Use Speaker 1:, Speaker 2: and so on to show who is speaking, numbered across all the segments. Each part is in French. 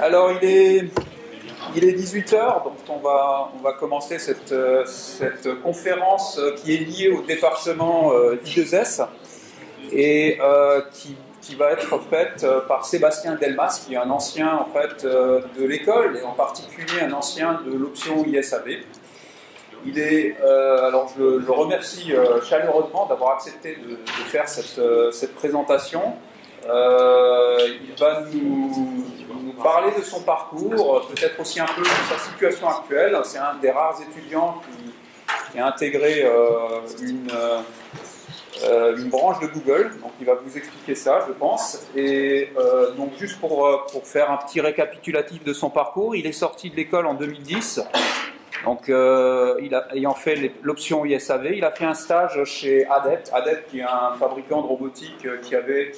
Speaker 1: Alors il est 18 h, donc on va commencer cette conférence qui est liée au département I2S et qui va être faite par Sébastien Delmas, qui est un ancien en fait, de l'école et en particulier un ancien de l'option ISAB. Alors je le remercie chaleureusement d'avoir accepté de faire cette présentation. Il va nous parler de son parcours, peut-être aussi un peu de sa situation actuelle. C'est un des rares étudiants qui a intégré une branche de Google, donc il va vous expliquer ça, je pense. Et donc juste pour faire un petit récapitulatif de son parcours, il est sorti de l'école en 2010. Donc, ayant fait l'option ISAV, il a fait un stage chez Adept. Adept, qui est un fabricant de robotique qui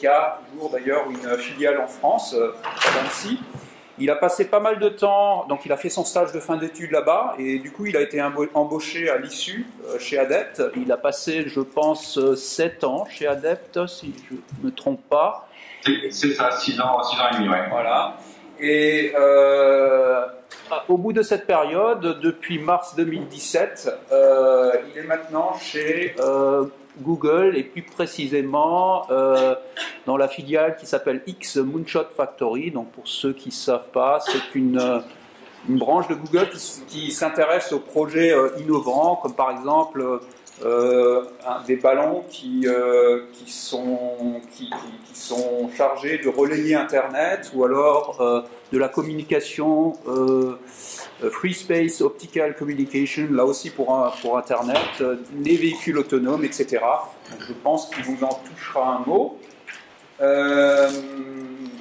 Speaker 1: a toujours d'ailleurs une filiale en France, à Annecy. Il a passé pas mal de temps, donc il a fait son stage de fin d'études là-bas, et du coup il a été embauché à l'issue chez Adept. Il a passé, je pense, 7 ans chez Adept, si je ne me trompe pas.
Speaker 2: C'est ça, 6 ans et demi, ouais.
Speaker 1: Voilà. Et au bout de cette période, depuis mars 2017, il est maintenant chez Google et plus précisément dans la filiale qui s'appelle X Moonshot Factory. Donc pour ceux qui ne savent pas, c'est une branche de Google qui s'intéresse aux projets innovants, comme par exemple des ballons qui sont chargés de relayer Internet, ou alors de la communication Free Space Optical Communication, là aussi pour Internet, les véhicules autonomes, etc. Donc je pense qu'il vous en touchera un mot.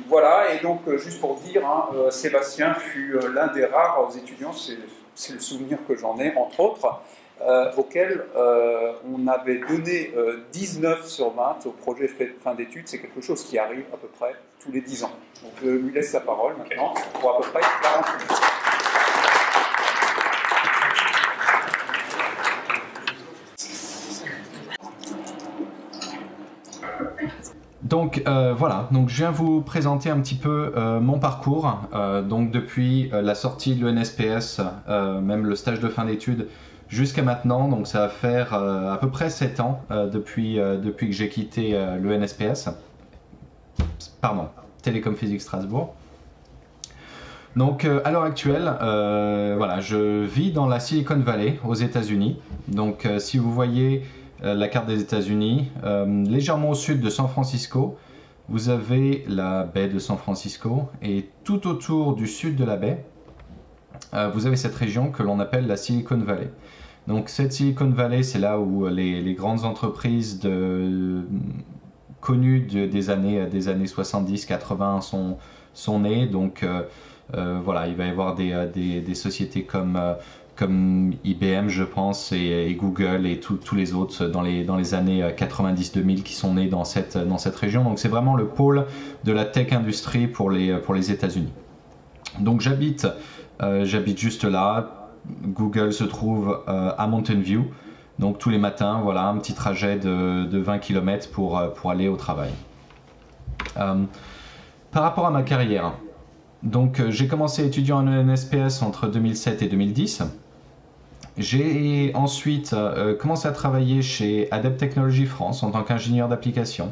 Speaker 1: Voilà, et donc juste pour dire, Sébastien fut l'un des rares étudiants, c'est le souvenir que j'en ai, entre autres, auquel on avait donné 19 sur 20 au projet fin d'études. C'est quelque chose qui arrive à peu près tous les 10 ans. Donc je lui laisse la parole maintenant pour à peu près 40 minutes.
Speaker 3: Donc voilà, donc je viens vous présenter un petit peu mon parcours. Donc depuis la sortie de l'ENSPS, même le stage de fin d'études, jusqu'à maintenant, donc ça va faire à peu près 7 ans depuis que j'ai quitté l'ENSPS, pardon, Télécom Physique Strasbourg. Donc à l'heure actuelle, voilà, je vis dans la Silicon Valley aux États-Unis. Donc si vous voyez la carte des États-Unis, légèrement au sud de San Francisco, vous avez la baie de San Francisco, et tout autour du sud de la baie, vous avez cette région que l'on appelle la Silicon Valley. Donc cette Silicon Valley, c'est là où les grandes entreprises connues des années 70-80 sont nées. Donc voilà, il va y avoir des sociétés comme IBM, je pense, et Google et tous les autres dans les années 90-2000 qui sont nés dans cette région. Donc c'est vraiment le pôle de la tech industrie pour les États-Unis. Donc j'habite juste là. Google se trouve à Mountain View. Donc tous les matins, voilà, un petit trajet de 20 km pour aller au travail. Par rapport à ma carrière, donc j'ai commencé étudiant en ENSPS entre 2007 et 2010. J'ai ensuite commencé à travailler chez Adept Technologies France en tant qu'ingénieur d'application.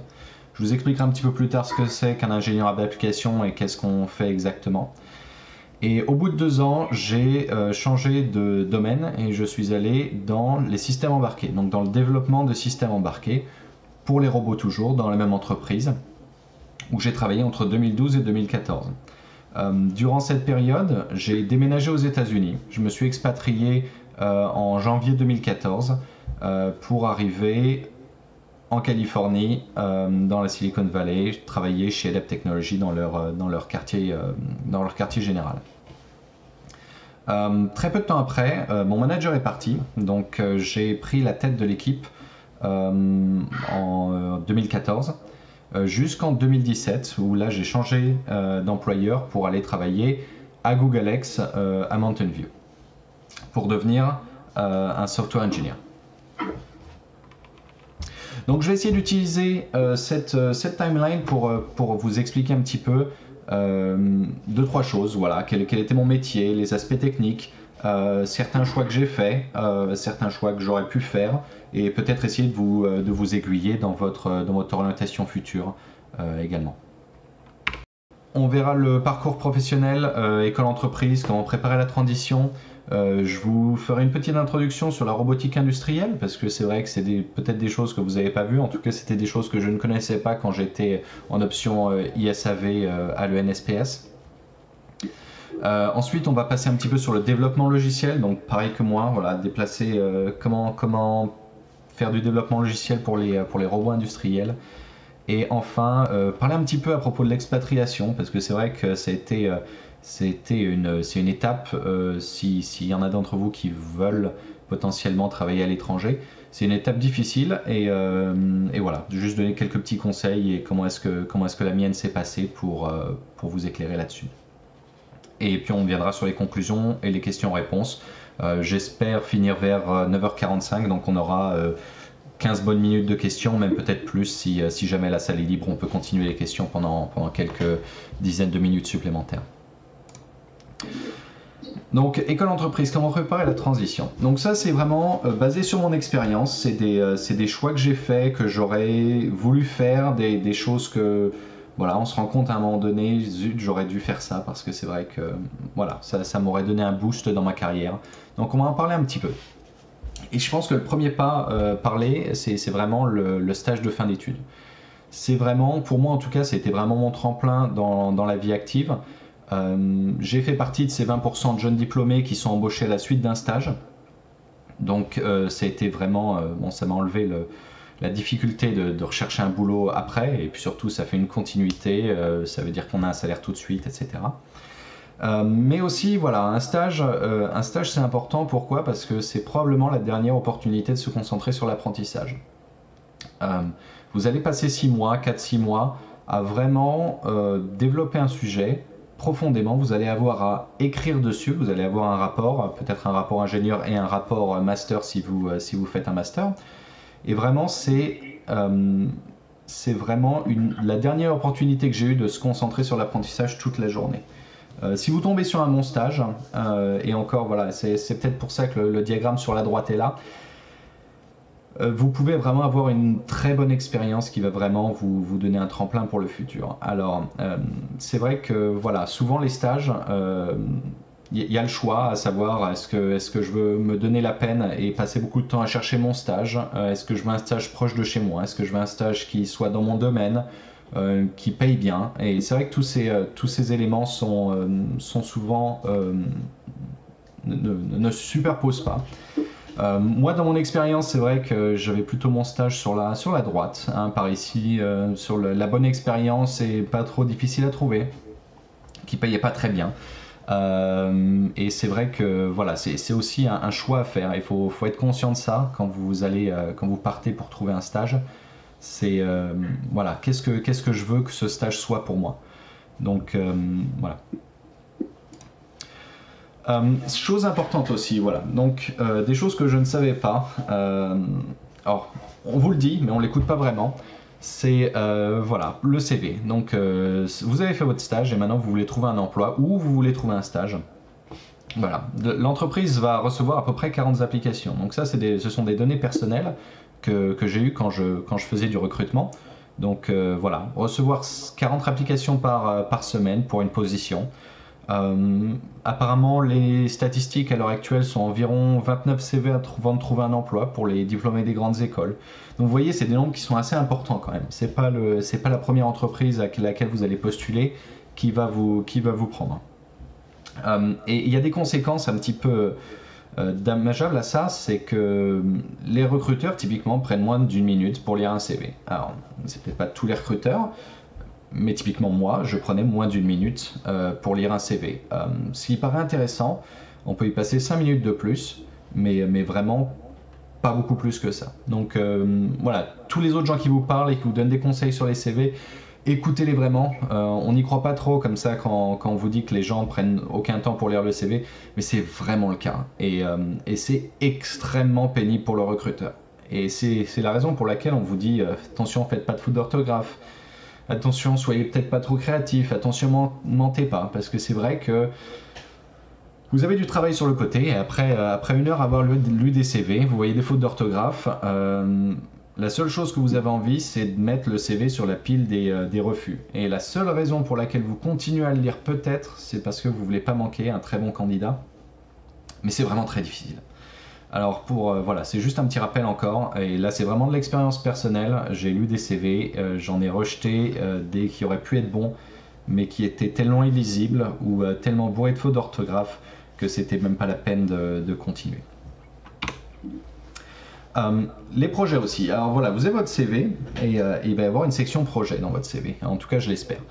Speaker 3: Je vous expliquerai un petit peu plus tard ce que c'est qu'un ingénieur d'application et qu'est-ce qu'on fait exactement. Et au bout de 2 ans, j'ai changé de domaine et je suis allé dans les systèmes embarqués, donc dans le développement de systèmes embarqués, pour les robots toujours, dans la même entreprise, où j'ai travaillé entre 2012 et 2014. Durant cette période, j'ai déménagé aux États-Unis. Je me suis expatrié en janvier 2014 pour arriver en Californie, dans la Silicon Valley, travailler chez Adept Technologies dans leur quartier général. Très peu de temps après, mon manager est parti, donc j'ai pris la tête de l'équipe en 2014 jusqu'en 2017, où là j'ai changé d'employeur pour aller travailler à Google X à Mountain View pour devenir un software engineer. Donc je vais essayer d'utiliser cette timeline pour vous expliquer un petit peu deux, trois choses, voilà, quel était mon métier, les aspects techniques, certains choix que j'ai faits, certains choix que j'aurais pu faire, et peut-être essayer de vous aiguiller dans votre orientation future également. On verra le parcours professionnel, école-entreprise, comment préparer la transition. Je vous ferai une petite introduction sur la robotique industrielle, parce que c'est vrai que c'est peut-être des choses que vous n'avez pas vues. En tout cas, c'était des choses que je ne connaissais pas quand j'étais en option ISAV à l'ENSPS. Ensuite, on va passer un petit peu sur le développement logiciel. Donc, pareil que moi, voilà, déplacer comment faire du développement logiciel pour les robots industriels. Et enfin, parler un petit peu à propos de l'expatriation, parce que c'est vrai que c'est une étape, s'il y en a d'entre vous qui veulent potentiellement travailler à l'étranger, c'est une étape difficile, et voilà, juste donner quelques petits conseils et comment est-ce que la mienne s'est passée pour vous éclairer là-dessus. Et puis on viendra sur les conclusions et les questions-réponses. J'espère finir vers 9h45, donc on aura 15 bonnes minutes de questions, même peut-être plus si jamais la salle est libre, on peut continuer les questions pendant quelques dizaines de minutes supplémentaires. Donc, école-entreprise, comment préparer la transition? Donc ça, c'est vraiment basé sur mon expérience, c'est des choix que j'ai faits, que j'aurais voulu faire, des choses que, voilà, on se rend compte à un moment donné, zut, j'aurais dû faire ça, parce que c'est vrai que, voilà, ça m'aurait donné un boost dans ma carrière. Donc on va en parler un petit peu. Et je pense que le premier pas parler, c'est vraiment le stage de fin d'études. C'est vraiment, pour moi en tout cas, c'était vraiment mon tremplin dans la vie active. J'ai fait partie de ces 20% de jeunes diplômés qui sont embauchés à la suite d'un stage. Donc ça a été vraiment, bon, ça m'a enlevé la difficulté de rechercher un boulot après, et puis surtout ça fait une continuité, ça veut dire qu'on a un salaire tout de suite, etc. Mais aussi, voilà, un stage c'est important. Pourquoi? Parce que c'est probablement la dernière opportunité de se concentrer sur l'apprentissage. Vous allez passer 6 mois, 4-6 mois à vraiment développer un sujet profondément. Vous allez avoir à écrire dessus, vous allez avoir un rapport, peut-être un rapport ingénieur et un rapport master si vous faites un master. Et vraiment, c'est vraiment la dernière opportunité que j'ai eue de se concentrer sur l'apprentissage toute la journée. Si vous tombez sur un bon stage, et encore voilà, c'est peut-être pour ça que le diagramme sur la droite est là, vous pouvez vraiment avoir une très bonne expérience qui va vraiment vous donner un tremplin pour le futur. Alors, c'est vrai que voilà, souvent les stages, y a le choix à savoir est-ce que je veux me donner la peine et passer beaucoup de temps à chercher mon stage, est-ce que je veux un stage proche de chez moi, est-ce que je veux un stage qui soit dans mon domaine, qui paye bien. Et c'est vrai que tous ces éléments sont souvent ne se superposent pas. Moi, dans mon expérience, c'est vrai que j'avais plutôt mon stage sur la droite, hein, par ici, sur la bonne expérience et pas trop difficile à trouver, qui payait pas très bien. Et c'est vrai que voilà, c'est aussi un choix à faire. Il faut être conscient de ça quand vous partez pour trouver un stage. C'est voilà, qu'est-ce que je veux que ce stage soit pour moi. Donc voilà. Chose importante aussi, voilà. Donc des choses que je ne savais pas. Alors, on vous le dit, mais on l'écoute pas vraiment. C'est voilà, le CV. Donc vous avez fait votre stage et maintenant vous voulez trouver un emploi ou vous voulez trouver un stage. Voilà, l'entreprise va recevoir à peu près 40 applications. Donc ça, ce sont des données personnelles que j'ai eues quand je faisais du recrutement. Donc voilà, recevoir 40 applications par semaine pour une position. Apparemment, les statistiques à l'heure actuelle sont environ 29 CV avant de trouver un emploi pour les diplômés des grandes écoles. Donc vous voyez, c'est des nombres qui sont assez importants quand même. C'est pas la première entreprise à laquelle vous allez postuler qui va vous prendre. Et il y a des conséquences un petit peu dommageables à ça, c'est que les recruteurs typiquement prennent moins d'1 minute pour lire un CV. Alors, c'est peut-être pas tous les recruteurs, mais typiquement moi, je prenais moins d'1 minute pour lire un CV. S'il paraît intéressant, on peut y passer 5 minutes de plus, mais vraiment pas beaucoup plus que ça. Donc voilà, tous les autres gens qui vous parlent et qui vous donnent des conseils sur les CV, écoutez-les vraiment. On n'y croit pas trop comme ça quand on vous dit que les gens prennent aucun temps pour lire le CV, mais c'est vraiment le cas. Et c'est extrêmement pénible pour le recruteur. Et c'est la raison pour laquelle on vous dit attention, faites pas de faute d'orthographe. attention, soyez peut-être pas trop créatif, attention, mentez pas, parce que c'est vrai que vous avez du travail sur le côté, et après 1 heure avoir lu des CV, vous voyez des fautes d'orthographe, la seule chose que vous avez envie, c'est de mettre le CV sur la pile des refus. Et la seule raison pour laquelle vous continuez à le lire peut-être, c'est parce que vous ne voulez pas manquer un très bon candidat. Mais c'est vraiment très difficile. Alors voilà, c'est juste un petit rappel encore, et là c'est vraiment de l'expérience personnelle. J'ai lu des CV, j'en ai rejeté des qui auraient pu être bons, mais qui étaient tellement illisibles ou tellement bourrés de fautes d'orthographe que c'était même pas la peine de continuer. Les projets aussi. Alors voilà, vous avez votre CV et il va y avoir une section projet dans votre CV. En tout cas, je l'espère.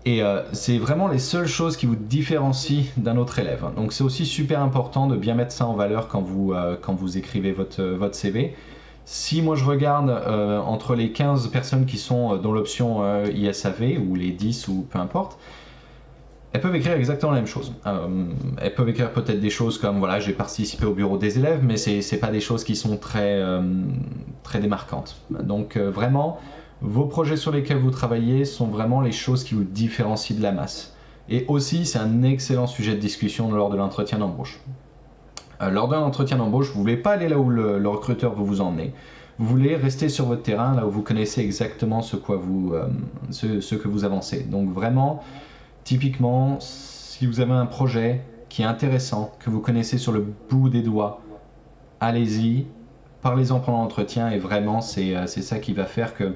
Speaker 3: Et c'est vraiment les seules choses qui vous différencient d'un autre élève. Donc c'est aussi super important de bien mettre ça en valeur quand vous écrivez votre CV. Si moi je regarde entre les 15 personnes qui sont dans l'option ISAV ou les 10 ou peu importe, elles peuvent écrire exactement la même chose. Elles peuvent écrire peut-être des choses comme voilà, j'ai participé au bureau des élèves, mais c'est pas des choses qui sont très démarquantes. Donc vraiment, vos projets sur lesquels vous travaillez sont vraiment les choses qui vous différencient de la masse. Et aussi, c'est un excellent sujet de discussion lors de l'entretien d'embauche. Lors d'un entretien d'embauche, vous ne voulez pas aller là où le recruteur veut vous emmener. Vous voulez rester sur votre terrain, là où vous connaissez exactement ce que vous avancez. Donc vraiment, typiquement, si vous avez un projet qui est intéressant, que vous connaissez sur le bout des doigts, allez-y, parlez-en pendant l'entretien et vraiment c'est ça qui va faire que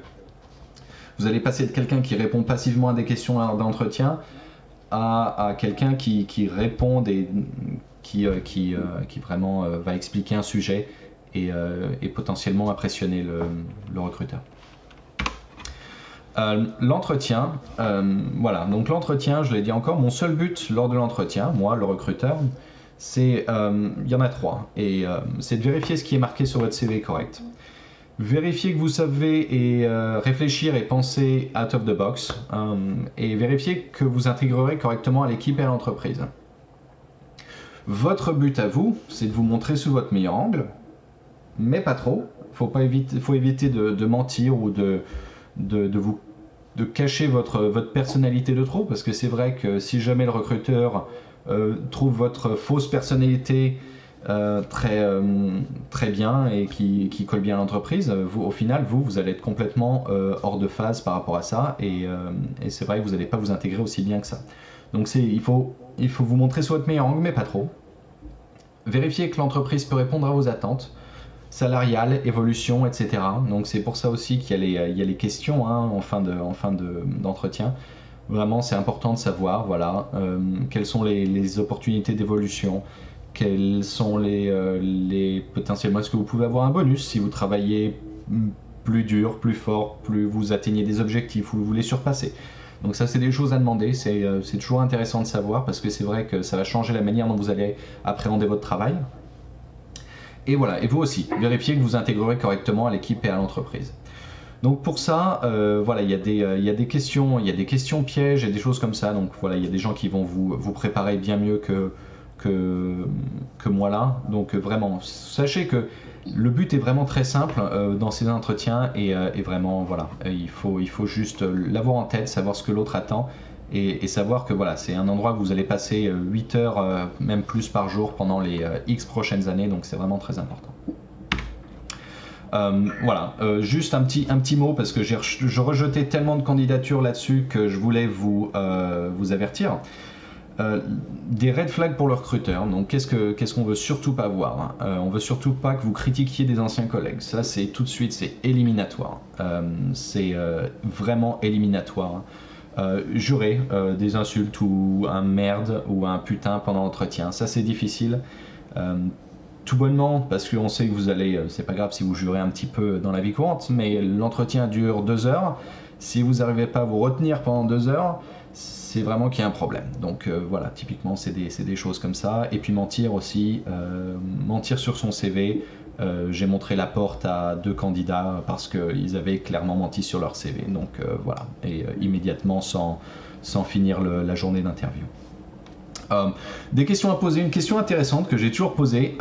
Speaker 3: vous allez passer de quelqu'un qui répond passivement à des questions lors d'entretien à quelqu'un qui répond qui vraiment va expliquer un sujet et potentiellement impressionner le recruteur. L'entretien, voilà, donc l'entretien, je l'ai dit encore, mon seul but lors de l'entretien, moi, le recruteur, c'est, il y en a 3, et c'est de vérifier ce qui est marqué sur votre CV correct. Vérifier que vous savez réfléchir et penser out of the box, et vérifier que vous intégrerez correctement à l'équipe et à l'entreprise. Votre but à vous, c'est de vous montrer sous votre meilleur angle, mais pas trop. Faut éviter de mentir ou de cacher votre personnalité de trop, parce que c'est vrai que si jamais le recruteur trouve votre fausse personnalité très bien et qui colle bien à l'entreprise, au final vous allez être complètement hors de phase par rapport à ça, et c'est vrai que vous n'allez pas vous intégrer aussi bien que ça. Donc il faut vous montrer sur votre meilleur angle, mais pas trop. Vérifier que l'entreprise peut répondre à vos attentes salariale, évolution, etc. Donc c'est pour ça aussi qu'il y a les questions en fin d'entretien. Vraiment, c'est important de savoir, voilà, quelles sont les opportunités d'évolution, quels sont potentiellement, est-ce que vous pouvez avoir un bonus si vous travaillez plus dur, plus fort, plus vous atteignez des objectifs ou vous les surpassez. Donc ça, c'est des choses à demander, c'est toujours intéressant de savoir parce que c'est vrai que ça va changer la manière dont vous allez appréhender votre travail. Et voilà, et vous aussi, vérifiez que vous intégrerez correctement à l'équipe et à l'entreprise. Donc pour ça, voilà, il y a des questions pièges et des choses comme ça. Donc voilà, il y a des gens qui vont vous préparer bien mieux que moi là. Donc vraiment, sachez que le but est vraiment très simple dans ces entretiens et vraiment voilà, il faut juste l'avoir en tête, savoir ce que l'autre attend. Et savoir que voilà, c'est un endroit où vous allez passer 8 heures, même plus par jour pendant les X prochaines années, donc c'est vraiment très important. Voilà, juste un petit mot, parce que je rejetais tellement de candidatures là-dessus que je voulais vous avertir. Des red flags pour le recruteur, donc qu'est-ce qu'on veut surtout pas voir, on veut surtout pas que vous critiquiez des anciens collègues, ça c'est tout de suite, c'est éliminatoire, c'est vraiment éliminatoire. Jurer des insultes ou un merde ou un putain pendant l'entretien, ça c'est difficile, tout bonnement parce qu'on sait que vous allez, c'est pas grave si vous jurez un petit peu dans la vie courante, mais l'entretien dure 2 heures, si vous n'arrivez pas à vous retenir pendant 2 heures, c'est vraiment qu'il y a un problème. Donc voilà, typiquement c'est des choses comme ça. Et puis mentir aussi, mentir sur son CV. J'ai montré la porte à 2 candidats parce qu'ils avaient clairement menti sur leur CV. Donc voilà, et immédiatement sans finir la journée d'interview. Des questions à poser. Une question intéressante que j'ai toujours posée,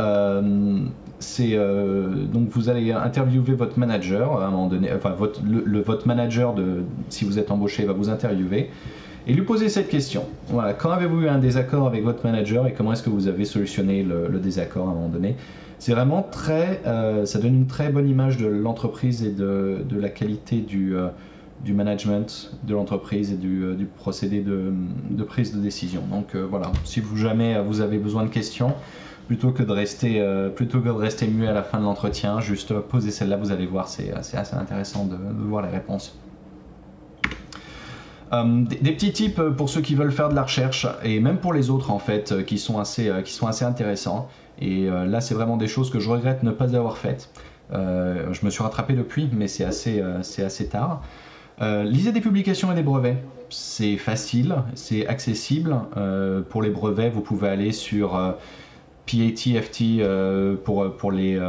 Speaker 3: donc vous allez interviewer votre manager à un moment donné, enfin votre manager si vous êtes embauché va vous interviewer et lui poser cette question. Voilà, quand avez-vous eu un désaccord avec votre manager et comment est-ce que vous avez solutionné le désaccord à un moment donné? C'est vraiment ça donne une très bonne image de l'entreprise et de la qualité du management de l'entreprise et du procédé de prise de décision. Donc voilà, si jamais vous avez besoin de questions, plutôt que de rester muet à la fin de l'entretien, juste posez celle-là, vous allez voir, c'est assez intéressant de voir les réponses. Des petits tips pour ceux qui veulent faire de la recherche et même pour les autres en fait qui sont assez intéressants. Et là, c'est vraiment des choses que je regrette ne pas avoir faites. Je me suis rattrapé depuis, mais c'est assez tard. Lisez des publications et des brevets. C'est facile, c'est accessible. Pour les brevets, vous pouvez aller sur PATFT pour les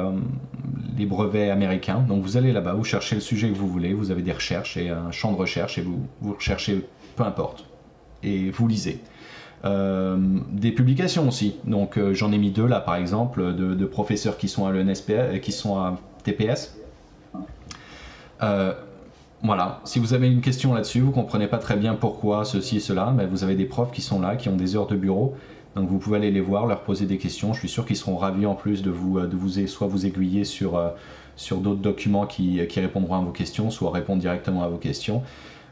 Speaker 3: brevets américains. Donc vous allez là-bas, vous cherchez le sujet que vous voulez, vous avez des recherches et un champ de recherche et vous recherchez peu importe et vous lisez. Des publications aussi, donc j'en ai mis 2 là par exemple de professeurs qui sont à l'ENSP, qui sont à TPS. Voilà, si vous avez une question là-dessus, vous comprenez pas très bien pourquoi ceci et cela, mais vous avez des profs qui sont là, qui ont des heures de bureau. Donc vous pouvez aller les voir, leur poser des questions. Je suis sûr qu'ils seront ravis en plus de soit vous aiguiller sur d'autres documents qui répondront à vos questions, soit répondre directement à vos questions.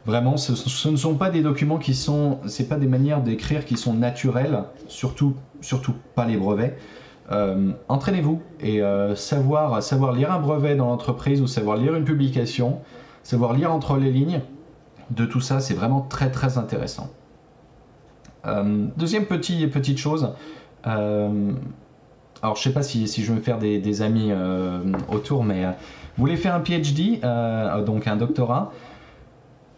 Speaker 3: Vraiment, ce ne sont pas des documents c'est pas des manières d'écrire qui sont naturelles, surtout pas les brevets. Entraînez-vous et savoir lire un brevet dans l'entreprise ou savoir lire une publication, savoir lire entre les lignes, de tout ça, c'est vraiment très très intéressant. Deuxième petite chose, alors je sais pas si je vais me faire des amis autour, mais vous voulez faire un PhD, donc un doctorat,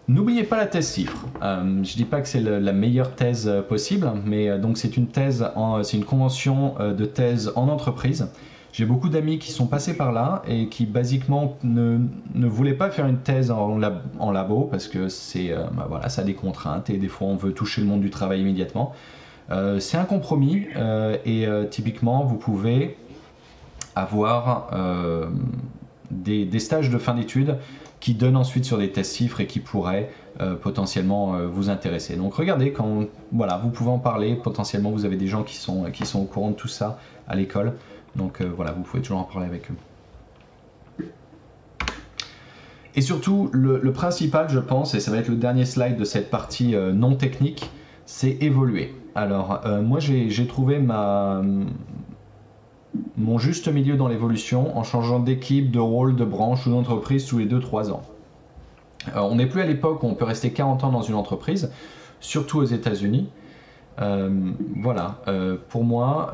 Speaker 3: n'oubliez pas la thèse CIFRE. Je dis pas que c'est la meilleure thèse possible, mais donc c'est une thèse, c'est une convention de thèse en entreprise. J'ai beaucoup d'amis qui sont passés par là et qui basiquement ne voulaient pas faire une thèse en labo parce que voilà, ça a des contraintes et des fois on veut toucher le monde du travail immédiatement. C'est un compromis et typiquement vous pouvez avoir des stages de fin d'études qui donnent ensuite sur des thèses CIFRE et qui pourraient potentiellement vous intéresser. Donc regardez, voilà, vous pouvez en parler, potentiellement vous avez des gens qui sont au courant de tout ça à l'école. Donc voilà, vous pouvez toujours en parler avec eux. Et surtout, le principal, je pense, et ça va être le dernier slide de cette partie non technique, c'est évoluer. Alors, moi j'ai trouvé mon juste milieu dans l'évolution en changeant d'équipe, de rôle, de branche ou d'entreprise tous les 2-3 ans. Alors, on n'est plus à l'époque où on peut rester 40 ans dans une entreprise, surtout aux États-Unis. Voilà, pour moi,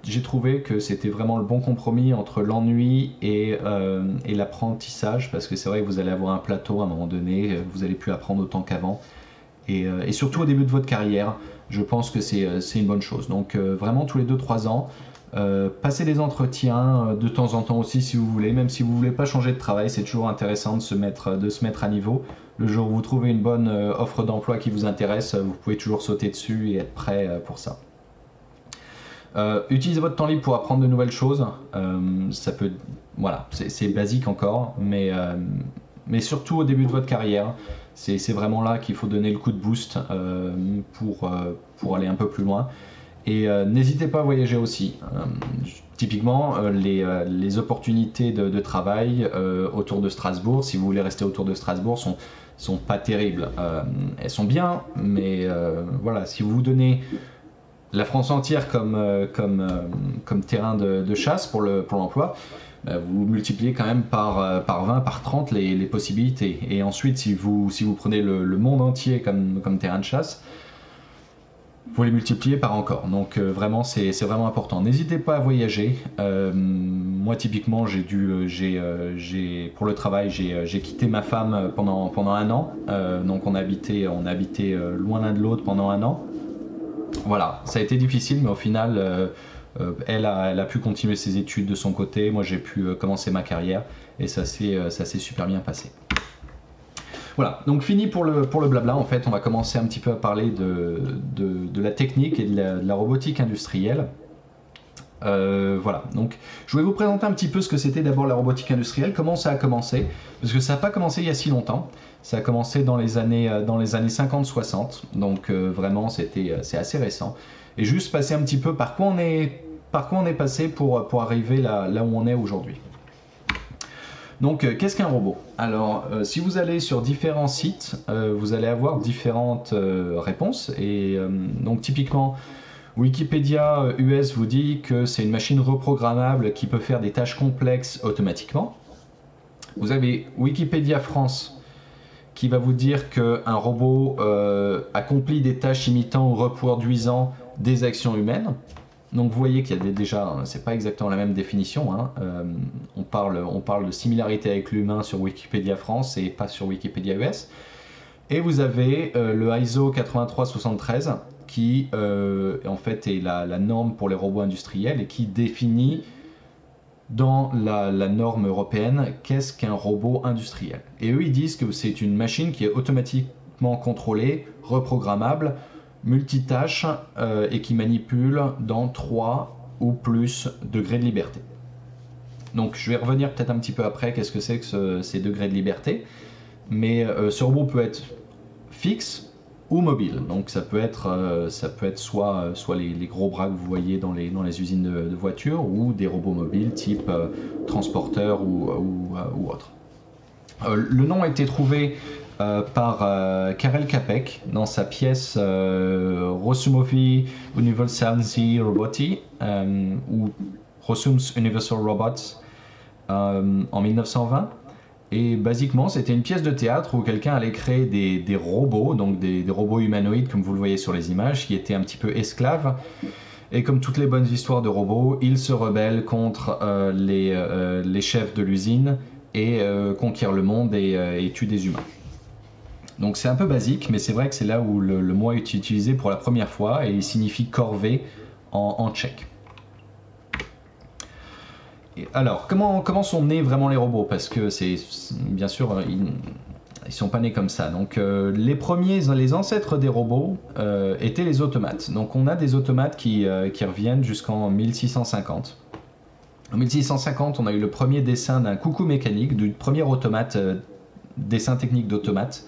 Speaker 3: j'ai trouvé que c'était vraiment le bon compromis entre l'ennui et l'apprentissage, parce que c'est vrai que vous allez avoir un plateau à un moment donné, vous allez plus apprendre autant qu'avant, et surtout au début de votre carrière, je pense que c'est une bonne chose. Donc vraiment tous les 2-3 ans, passez des entretiens de temps en temps aussi si vous voulez, même si vous voulez pas changer de travail, c'est toujours intéressant de se mettre à niveau. Le jour où vous trouvez une bonne offre d'emploi qui vous intéresse, vous pouvez toujours sauter dessus et être prêt pour ça. Utilisez votre temps libre pour apprendre de nouvelles choses. Ça peut, voilà, c'est basique encore, mais surtout au début de votre carrière, c'est vraiment là qu'il faut donner le coup de boost pour aller un peu plus loin. Et n'hésitez pas à voyager aussi. Typiquement, les opportunités de travail autour de Strasbourg, si vous voulez rester autour de Strasbourg, sont pas terribles. Elles sont bien, mais voilà, si vous vous donnez la France entière comme terrain de chasse pour l'emploi, vous multipliez quand même par 20, par 30 les possibilités. Et ensuite, si vous prenez le monde entier comme terrain de chasse, vous les multipliez par encore. Donc vraiment, c'est vraiment important. N'hésitez pas à voyager. Moi, typiquement, pour le travail, j'ai quitté ma femme pendant 1 an. Donc on a habité loin l'un de l'autre pendant 1 an. Voilà, ça a été difficile, mais au final, elle a pu continuer ses études de son côté. Moi, j'ai pu commencer ma carrière et ça s'est super bien passé. Voilà, donc fini pour le blabla. En fait, on va commencer un petit peu à parler de la technique et de la robotique industrielle. Voilà, donc je voulais vous présenter un petit peu ce que c'était d'abord la robotique industrielle, comment ça a commencé, parce que ça n'a pas commencé il y a si longtemps, ça a commencé dans les années 50-60, donc vraiment c'est assez récent. Et juste passer un petit peu par quoi on est passé pour arriver là où on est aujourd'hui. Donc, qu'est-ce qu'un robot? Alors, si vous allez sur différents sites, vous allez avoir différentes réponses. Et donc, typiquement, Wikipédia US vous dit que c'est une machine reprogrammable qui peut faire des tâches complexes automatiquement. Vous avez Wikipédia France qui va vous dire qu'un robot accomplit des tâches imitant ou reproduisant des actions humaines. Donc vous voyez qu'il y a déjà, c'est pas exactement la même définition, hein. On parle de similarité avec l'humain sur Wikipédia France et pas sur Wikipédia US. Et vous avez le ISO 8373 qui en fait est la norme pour les robots industriels et qui définit dans la norme européenne qu'est-ce qu'un robot industriel. Et eux ils disent que c'est une machine qui est automatiquement contrôlée, reprogrammable, multitâche et qui manipule dans 3 ou plus degrés de liberté. Donc je vais revenir peut-être un petit peu après qu'est-ce que c'est que ces degrés de liberté, mais ce robot peut être fixe ou mobile. Donc ça peut être soit les gros bras que vous voyez dans les usines de voitures ou des robots mobiles type transporteur ou autre. Le nom a été trouvé par Karel Čapek dans sa pièce Rosumovi Universalny Roboty ou Rosum's Universal Robots en 1920. Et basiquement, c'était une pièce de théâtre où quelqu'un allait créer des robots, donc des robots humanoïdes comme vous le voyez sur les images, qui étaient un petit peu esclaves. Et comme toutes les bonnes histoires de robots, ils se rebellent contre les chefs de l'usine et conquièrent le monde et tuent des humains. Donc c'est un peu basique, mais c'est vrai que c'est là où le mot est utilisé pour la première fois et il signifie corvée en tchèque. Et alors, comment sont nés vraiment les robots? Parce que bien sûr, ils sont pas nés comme ça. Donc les ancêtres des robots étaient les automates. Donc on a des automates qui reviennent jusqu'en 1650. En 1650, on a eu le premier dessin d'un coucou mécanique, du premier automate, dessin technique d'automate,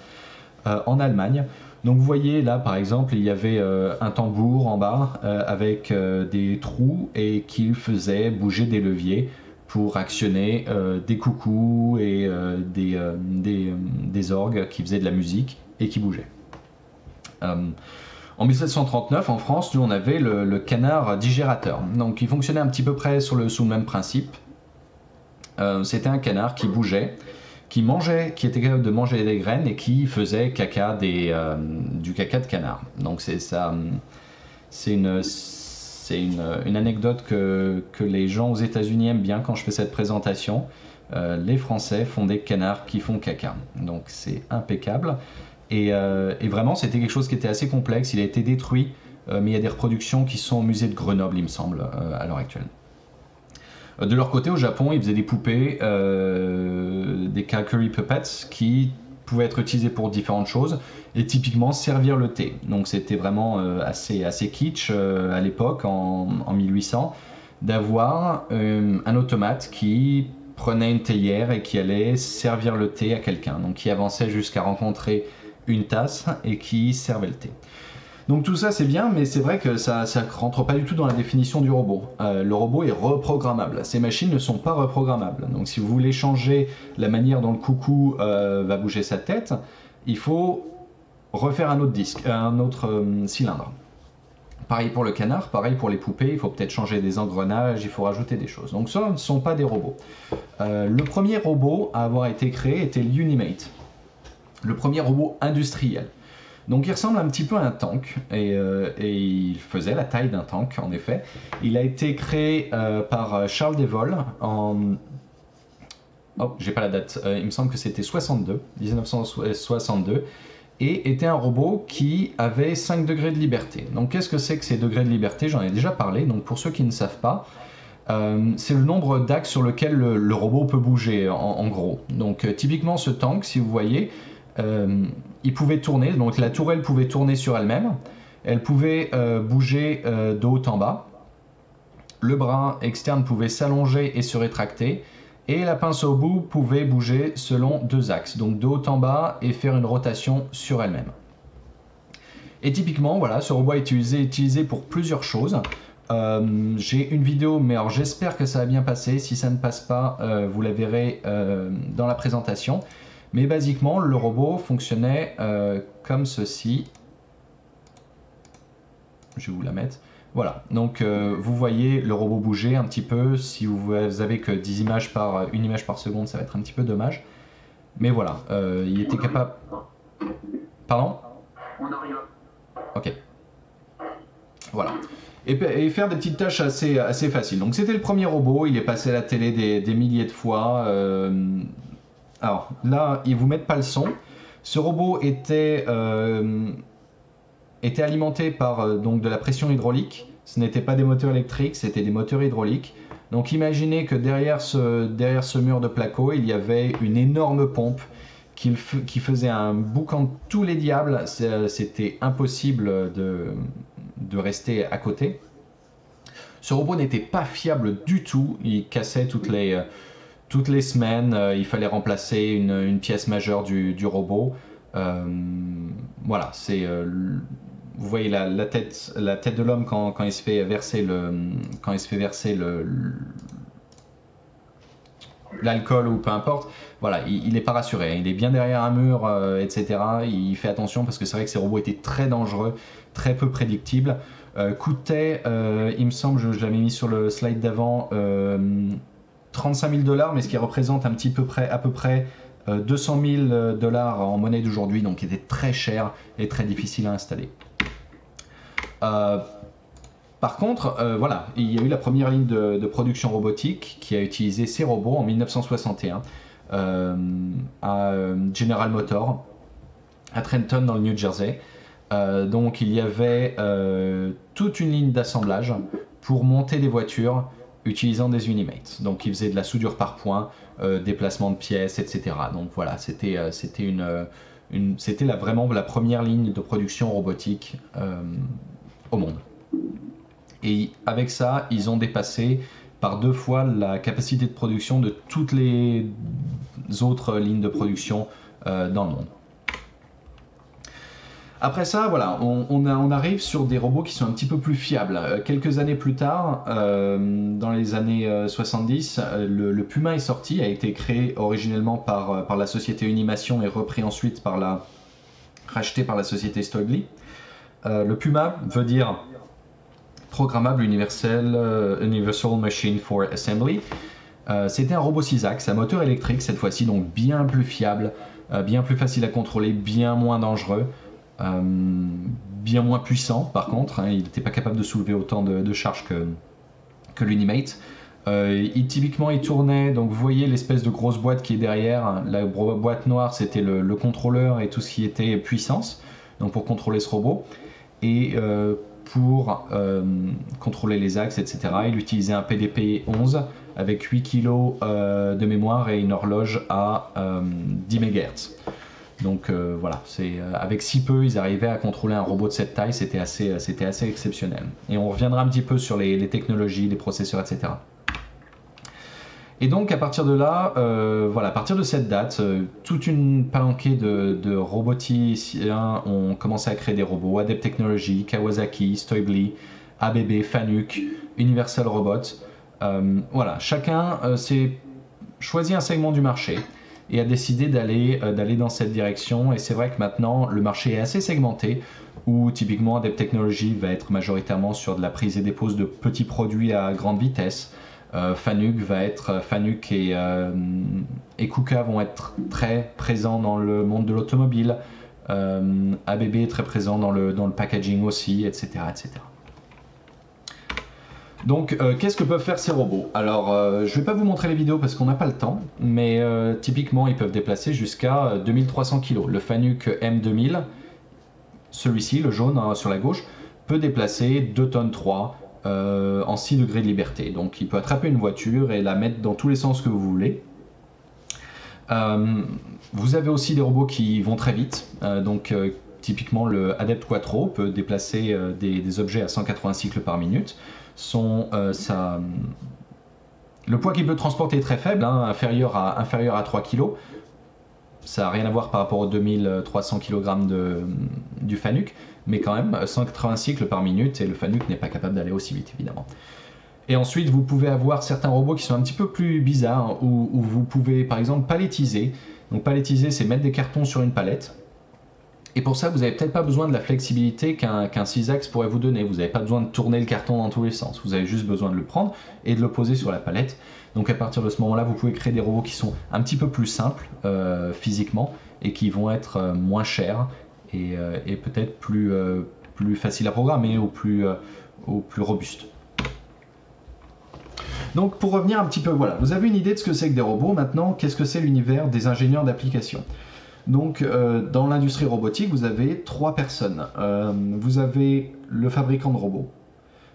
Speaker 3: en Allemagne. Donc vous voyez là par exemple il y avait un tambour en bas avec des trous et qui faisait bouger des leviers pour actionner des coucous et des orgues qui faisaient de la musique et qui bougeaient. En 1739 en France, nous on avait le canard digérateur. Donc il fonctionnait un petit peu près sous le même principe. C'était un canard qui bougeait, qui était capable de manger des graines et qui faisait du caca de canard. Donc c'est une anecdote que les gens aux États-Unis aiment bien quand je fais cette présentation. Les Français font des canards qui font caca. Donc c'est impeccable. Et vraiment c'était quelque chose qui était assez complexe. Il a été détruit, mais il y a des reproductions qui sont au musée de Grenoble, il me semble, à l'heure actuelle. De leur côté, au Japon, ils faisaient des poupées, des Kakuri Puppets, qui pouvaient être utilisées pour différentes choses, et typiquement servir le thé. Donc c'était vraiment assez kitsch à l'époque, en 1800, d'avoir un automate qui prenait une théière et qui allait servir le thé à quelqu'un, donc qui avançait jusqu'à rencontrer une tasse et qui servait le thé. Donc tout ça c'est bien, mais c'est vrai que ça rentre pas du tout dans la définition du robot. Le robot est reprogrammable. Ces machines ne sont pas reprogrammables. Donc si vous voulez changer la manière dont le coucou va bouger sa tête, il faut refaire un autre cylindre. Pareil pour le canard, pareil pour les poupées, il faut peut-être changer des engrenages, il faut rajouter des choses. Donc ça ne sont pas des robots. Le premier robot à avoir été créé était l'Unimate, le premier robot industriel. Donc il ressemble un petit peu à un tank, et il faisait la taille d'un tank en effet. Il a été créé par Charles Devol en... Oh, j'ai pas la date, il me semble que c'était 1962, et était un robot qui avait 5 degrés de liberté. Donc qu'est-ce que c'est que ces degrés de liberté? J'en ai déjà parlé, donc pour ceux qui ne savent pas, c'est le nombre d'axes sur lequel le robot peut bouger en gros. Donc typiquement ce tank, si vous voyez, il pouvait tourner, donc la tourelle pouvait tourner sur elle-même, elle pouvait bouger de haut en bas, le bras externe pouvait s'allonger et se rétracter, et la pince au bout pouvait bouger selon 2 axes, donc de haut en bas et faire une rotation sur elle-même. Et typiquement, voilà, ce robot est utilisé pour plusieurs choses. J'ai une vidéo, mais alors j'espère que ça va bien passer. Si ça ne passe pas, vous la verrez dans la présentation. Mais basiquement, le robot fonctionnait comme ceci. Je vais vous la mettre. Voilà, donc vous voyez le robot bouger un petit peu. Si vous avez que 10 images une image par seconde, ça va être un petit peu dommage. Mais voilà, il était capable... Pardon? Ok. Voilà. Et faire des petites tâches assez faciles. Donc c'était le premier robot, il est passé à la télé des milliers de fois. Alors là, ils vous mettent pas le son. Ce robot était alimenté par donc de la pression hydraulique. Ce n'était pas des moteurs électriques, c'était des moteurs hydrauliques. Donc imaginez que derrière ce mur de placo, il y avait une énorme pompe qui faisait un boucan de tous les diables. C'était impossible de rester à côté. Ce robot n'était pas fiable du tout, il cassait toutes les semaines, il fallait remplacer une pièce majeure du robot. Voilà, vous voyez la tête de l'homme quand il se fait verser l'alcool ou peu importe. Voilà, il n'est pas rassuré, il est bien derrière un mur, etc. Il fait attention parce que c'est vrai que ces robots étaient très dangereux, très peu prédictibles. Coûtait, il me semble, je l'avais mis sur le slide d'avant, 35 000 $, mais ce qui représente à peu près 200 000 $ en monnaie d'aujourd'hui, donc qui était très cher et très difficile à installer. Par contre, voilà, il y a eu la première ligne de production robotique qui a utilisé ces robots en 1961 à General Motors, à Trenton dans le New Jersey. Donc il y avait toute une ligne d'assemblage pour monter des voitures utilisant des Unimates. Donc ils faisaient de la soudure par point, déplacement de pièces, etc. Donc voilà, c'était vraiment la première ligne de production robotique au monde. Et avec ça, ils ont dépassé par 2 fois la capacité de production de toutes les autres lignes de production dans le monde. Après ça, voilà, on arrive sur des robots qui sont un petit peu plus fiables. Quelques années plus tard, dans les années 70, le Puma est sorti, a été créé originellement par la société Unimation et repris ensuite racheté par la société Stoigli. Le Puma veut dire Programmable Universal Machine for Assembly. C'était un robot 6 axes à moteur électrique cette fois-ci, donc bien plus fiable, bien plus facile à contrôler, bien moins dangereux. Bien moins puissant par contre, hein, il n'était pas capable de soulever autant de charges que l'Unimate. Typiquement il tournait, donc vous voyez l'espèce de grosse boîte qui est derrière, hein. La boîte noire c'était le contrôleur et tout ce qui était puissance, donc pour contrôler ce robot. Et pour contrôler les axes, etc., il utilisait un PDP-11 avec 8 kg de mémoire et une horloge à 10 MHz. Donc voilà, avec si peu, ils arrivaient à contrôler un robot de cette taille, c'était assez exceptionnel. Et on reviendra un petit peu sur les technologies, les processeurs, etc. Et donc à partir de là, voilà, à partir de cette date, toute une palanquée de roboticiens ont commencé à créer des robots. Adept Technologies, Kawasaki, Stoigli, ABB, Fanuc, Universal Robot. Voilà, chacun s'est choisi un segment du marché et a décidé d'aller dans cette direction. Et c'est vrai que maintenant, le marché est assez segmenté, où typiquement Adept Technologies va être majoritairement sur de la prise et dépose de petits produits à grande vitesse. Fanuc et KUKA vont être très présents dans le monde de l'automobile. ABB est très présent dans le packaging aussi, etc. etc. Donc, qu'est-ce que peuvent faire ces robots? Alors, je ne vais pas vous montrer les vidéos parce qu'on n'a pas le temps, mais typiquement, ils peuvent déplacer jusqu'à 2300 kg. Le Fanuc M2000, celui-ci, le jaune hein, sur la gauche, peut déplacer 2 tonnes 3 en 6 degrés de liberté. Donc, il peut attraper une voiture et la mettre dans tous les sens que vous voulez. Vous avez aussi des robots qui vont très vite, typiquement le Adept Quattro peut déplacer des objets à 180 cycles par minute. le poids qu'il peut transporter est très faible, hein, inférieur à 3 kg. Ça n'a rien à voir par rapport aux 2300 kg du Fanuc, mais quand même 180 cycles par minute, et le Fanuc n'est pas capable d'aller aussi vite, évidemment. Et ensuite, vous pouvez avoir certains robots qui sont un petit peu plus bizarres, où vous pouvez par exemple palettiser. Donc palettiser, c'est mettre des cartons sur une palette. Et pour ça, vous n'avez peut-être pas besoin de la flexibilité qu'un 6-axes pourrait vous donner. Vous n'avez pas besoin de tourner le carton dans tous les sens. Vous avez juste besoin de le prendre et de le poser sur la palette. Donc à partir de ce moment-là, vous pouvez créer des robots qui sont un petit peu plus simples physiquement et qui vont être moins chers et peut-être plus faciles à programmer ou plus robustes. Donc pour revenir un petit peu, voilà, vous avez une idée de ce que c'est que des robots. Maintenant, qu'est-ce que c'est l'univers des ingénieurs d'application? Donc dans l'industrie robotique, vous avez 3 personnes. Vous avez le fabricant de robots,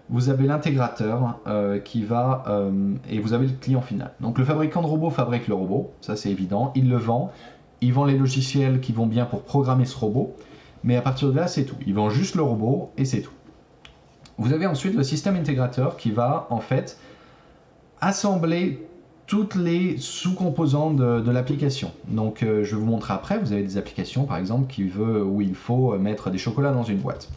Speaker 3: vous avez l'intégrateur et vous avez le client final. Donc le fabricant de robots fabrique le robot, ça c'est évident, il le vend, il vend les logiciels qui vont bien pour programmer ce robot, mais à partir de là c'est tout, il vend juste le robot et c'est tout. Vous avez ensuite le système intégrateur qui va en fait assembler toutes les sous-composantes de l'application. Donc je vais vous montrer après, vous avez des applications par exemple où il faut mettre des chocolats dans une boîte.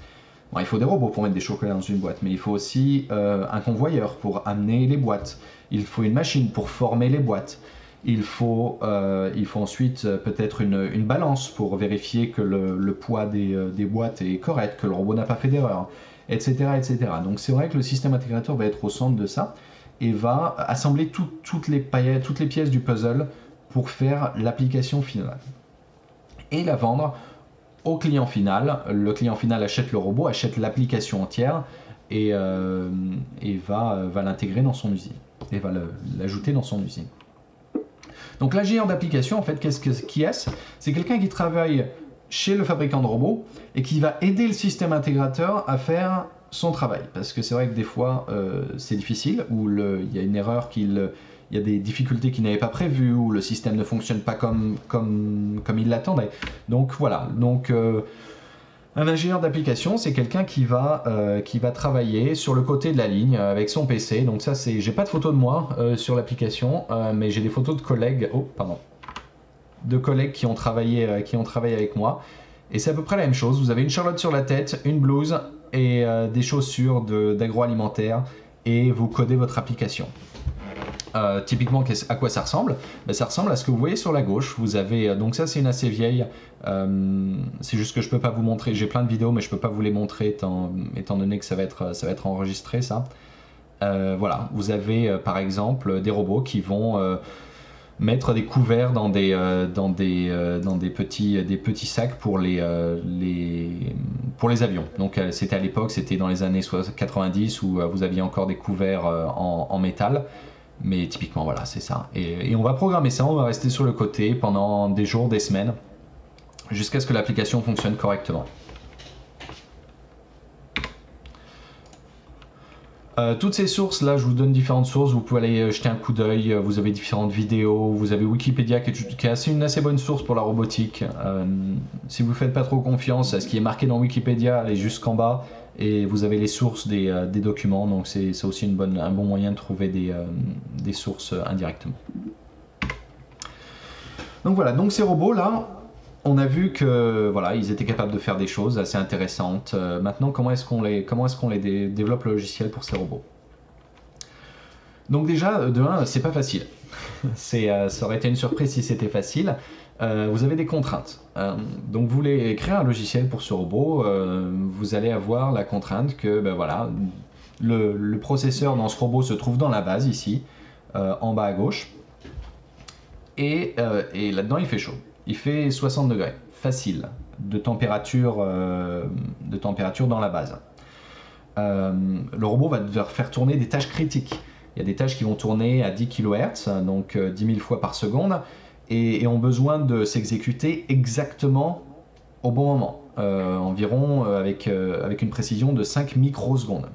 Speaker 3: Bon, il faut des robots pour mettre des chocolats dans une boîte, mais il faut aussi un convoyeur pour amener les boîtes. Il faut une machine pour former les boîtes. Il faut ensuite peut-être une balance pour vérifier que le poids des boîtes est correct, que le robot n'a pas fait d'erreur, etc., etc. Donc c'est vrai que le système intégrateur va être au centre de ça et va assembler toutes les pièces du puzzle pour faire l'application finale et la vendre au client final. Le client final achète le robot, achète l'application entière et va l'intégrer dans son usine et va l'ajouter dans son usine. Donc l'ingénieur d'application, en fait, qui est-ce? C'est quelqu'un qui travaille chez le fabricant de robots et qui va aider le système intégrateur à faire son travail. Parce que c'est vrai que des fois, c'est difficile, ou il y a une erreur il y a des difficultés qu'il n'avait pas prévues, ou le système ne fonctionne pas comme il l'attendait. Donc voilà, un ingénieur d'application, c'est quelqu'un qui va travailler sur le côté de la ligne avec son PC. Donc ça, j'ai pas de photo de moi sur l'application, mais j'ai des photos de collègues, qui ont travaillé avec moi. Et c'est à peu près la même chose. Vous avez une charlotte sur la tête, une blouse et des chaussures d'agroalimentaire, et vous codez votre application. Typiquement, à quoi ça ressemble? Ça ressemble à ce que vous voyez sur la gauche. Vous avez, donc ça c'est une assez vieille, c'est juste que je peux pas vous montrer, j'ai plein de vidéos mais je peux pas vous les montrer étant donné que ça va être enregistré ça. Voilà, vous avez par exemple des robots qui vont mettre des couverts dans des petits sacs pour les avions. Donc c'était à l'époque, c'était dans les années 90 où vous aviez encore des couverts en métal. Mais typiquement voilà, c'est ça. Et on va programmer ça, on va rester sur le côté pendant des jours, des semaines, jusqu'à ce que l'application fonctionne correctement. Toutes ces sources là, je vous donne différentes sources, vous pouvez aller jeter un coup d'œil, vous avez différentes vidéos, vous avez Wikipédia qui est une assez bonne source pour la robotique. Si vous ne faites pas trop confiance à ce qui est marqué dans Wikipédia, allez jusqu'en bas et vous avez les sources des documents, donc c'est aussi un bon moyen de trouver des sources indirectement. Donc voilà, donc ces robots là, on a vu que voilà, ils étaient capables de faire des choses assez intéressantes. Maintenant, comment est-ce qu'on les développe le logiciel pour ces robots? Donc déjà, de 1, c'est pas facile. Ça aurait été une surprise si c'était facile. Vous avez des contraintes. Donc vous voulez créer un logiciel pour ce robot, vous allez avoir la contrainte que voilà, le processeur dans ce robot se trouve dans la base ici, en bas à gauche, et là-dedans il fait chaud. Il fait 60 degrés, facile, de température dans la base. Le robot va devoir faire tourner des tâches critiques. Il y a des tâches qui vont tourner à 10 kHz, donc 10 000 fois par seconde, et ont besoin de s'exécuter exactement au bon moment, environ avec une précision de 5 microsecondes.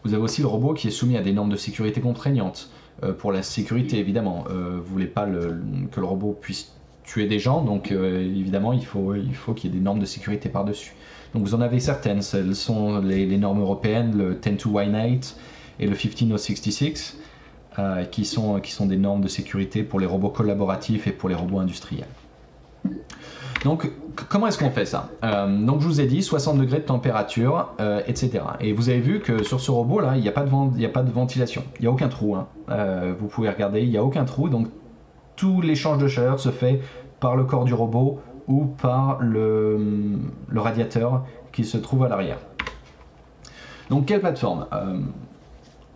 Speaker 3: Vous avez aussi le robot qui est soumis à des normes de sécurité contraignantes. Pour la sécurité évidemment, vous ne voulez pas que le robot puisse tuer des gens, donc évidemment il faut qu'il y ait des normes de sécurité par-dessus. Donc vous en avez certaines, ce sont les normes européennes, le 10218 et le 15066, qui sont des normes de sécurité pour les robots collaboratifs et pour les robots industriels. Donc comment est-ce qu'on fait ça? Donc je vous ai dit 60 degrés de température, etc. Et vous avez vu que sur ce robot là, il n'y a pas de ventilation, il n'y a aucun trou. Hein. Vous pouvez regarder, il n'y a aucun trou, donc tout l'échange de chaleur se fait par le corps du robot ou par le radiateur qui se trouve à l'arrière. Donc quelle plateforme?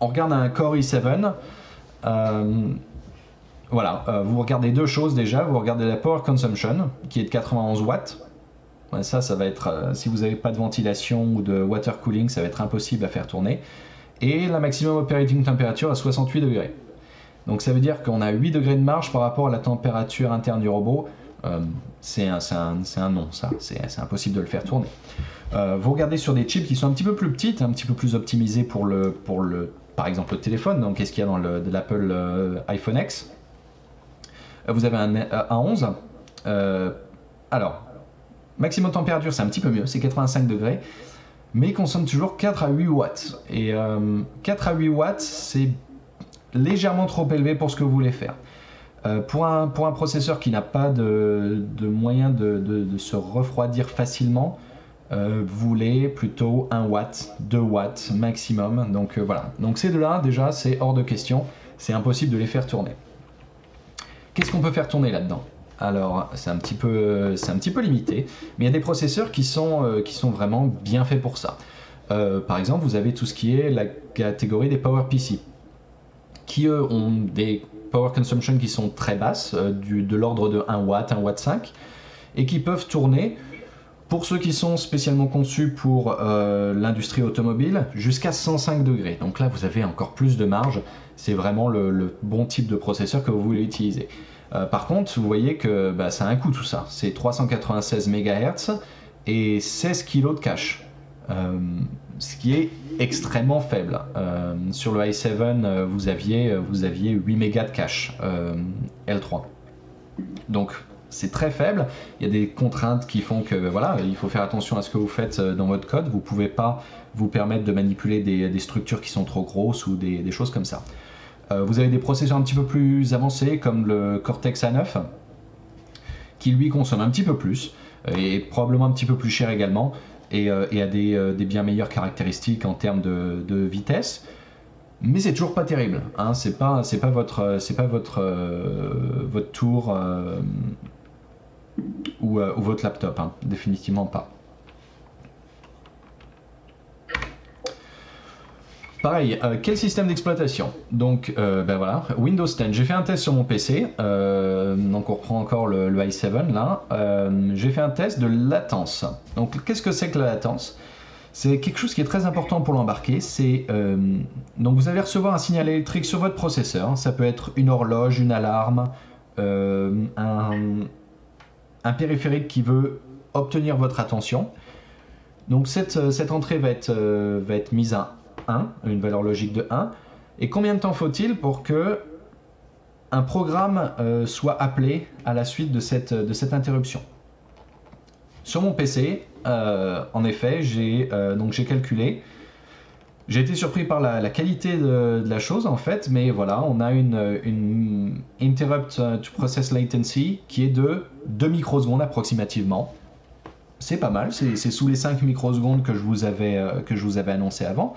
Speaker 3: On regarde un Core i7. Voilà, vous regardez deux choses déjà. Vous regardez la power consumption qui est de 91 watts. Ça va être, si vous n'avez pas de ventilation ou de water cooling, ça va être impossible à faire tourner. Et la maximum operating temperature à 68 degrés. Donc ça veut dire qu'on a 8 degrés de marge par rapport à la température interne du robot. C'est un non, ça. C'est impossible de le faire tourner. Vous regardez sur des chips qui sont un petit peu plus petites, un petit peu plus optimisées pour par exemple le téléphone. Donc qu'est-ce qu'il y a dans l'Apple iPhone X? Vous avez un 11. Alors, maximum température, c'est un petit peu mieux, c'est 85 degrés, mais il consomme toujours 4 à 8 watts. Et 4 à 8 watts, c'est légèrement trop élevé pour ce que vous voulez faire. Pour un processeur qui n'a pas de moyen de se refroidir facilement, vous voulez plutôt 1 watt, 2 watts maximum. Donc voilà. Donc ces deux-là, déjà, c'est hors de question. C'est impossible de les faire tourner. Qu'est-ce qu'on peut faire tourner là-dedans? Alors, c'est un petit peu limité, mais il y a des processeurs qui sont vraiment bien faits pour ça. Par exemple, vous avez tout ce qui est la catégorie des PowerPC, qui eux ont des power consumption qui sont très basses, de l'ordre de 1 watt, 1 watt 5, et qui peuvent tourner, pour ceux qui sont spécialement conçus pour l'industrie automobile, jusqu'à 105 degrés. Donc là, vous avez encore plus de marge. C'est vraiment le bon type de processeur que vous voulez utiliser. Par contre, vous voyez que ça a un coût tout ça. C'est 396 MHz et 16 kg de cache. Ce qui est extrêmement faible. Sur le i7, vous aviez 8 mégas de cache L3. Donc c'est très faible. Il y a des contraintes qui font que voilà, il faut faire attention à ce que vous faites dans votre code. Vous ne pouvez pas vous permettre de manipuler des structures qui sont trop grosses ou des choses comme ça. Vous avez des processeurs un petit peu plus avancés comme le Cortex A9 qui lui consomme un petit peu plus et probablement un petit peu plus cher également et a des bien meilleures caractéristiques en termes de vitesse. Mais c'est toujours pas terrible, hein. C'est pas votre tour ou votre laptop, hein. Définitivement pas. Pareil, quel système d'exploitation? Donc voilà, Windows 10. J'ai fait un test sur mon PC, donc on reprend encore le i7 là. J'ai fait un test de latence. Donc qu'est-ce que c'est que la latence? C'est quelque chose qui est très important pour l'embarquer. Donc vous allez recevoir un signal électrique sur votre processeur. Ça peut être une horloge, une alarme, un périphérique qui veut obtenir votre attention. Donc cette entrée va être mise à 1, une valeur logique de 1. Et combien de temps faut-il pour que un programme soit appelé à la suite de cette interruption? Sur mon PC, en effet, j'ai calculé. J'ai été surpris par la qualité de la chose en fait, mais voilà, on a une interrupt to process latency qui est de 2 microsecondes approximativement. C'est pas mal, c'est sous les 5 microsecondes que je vous avais annoncé avant.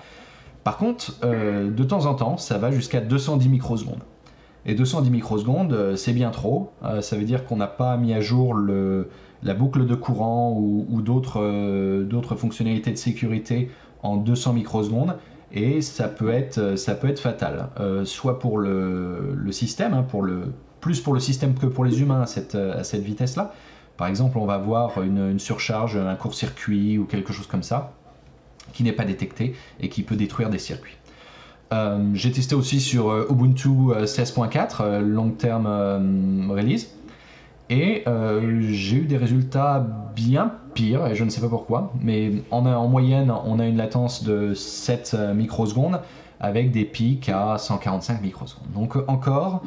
Speaker 3: Par contre, de temps en temps, ça va jusqu'à 210 microsecondes. Et 210 microsecondes, c'est bien trop. Ça veut dire qu'on n'a pas mis à jour la boucle de courant ou d'autres fonctionnalités de sécurité en 200 microsecondes. Et ça peut être fatal. Soit pour le système, hein, plus pour le système que pour les humains à cette vitesse-là. Par exemple, on va avoir une surcharge, un court-circuit ou quelque chose comme ça, qui n'est pas détecté et qui peut détruire des circuits. J'ai testé aussi sur Ubuntu 16.4, long term release, et j'ai eu des résultats bien pires, et je ne sais pas pourquoi, mais en moyenne, on a une latence de 7 microsecondes avec des pics à 145 microsecondes. Donc encore,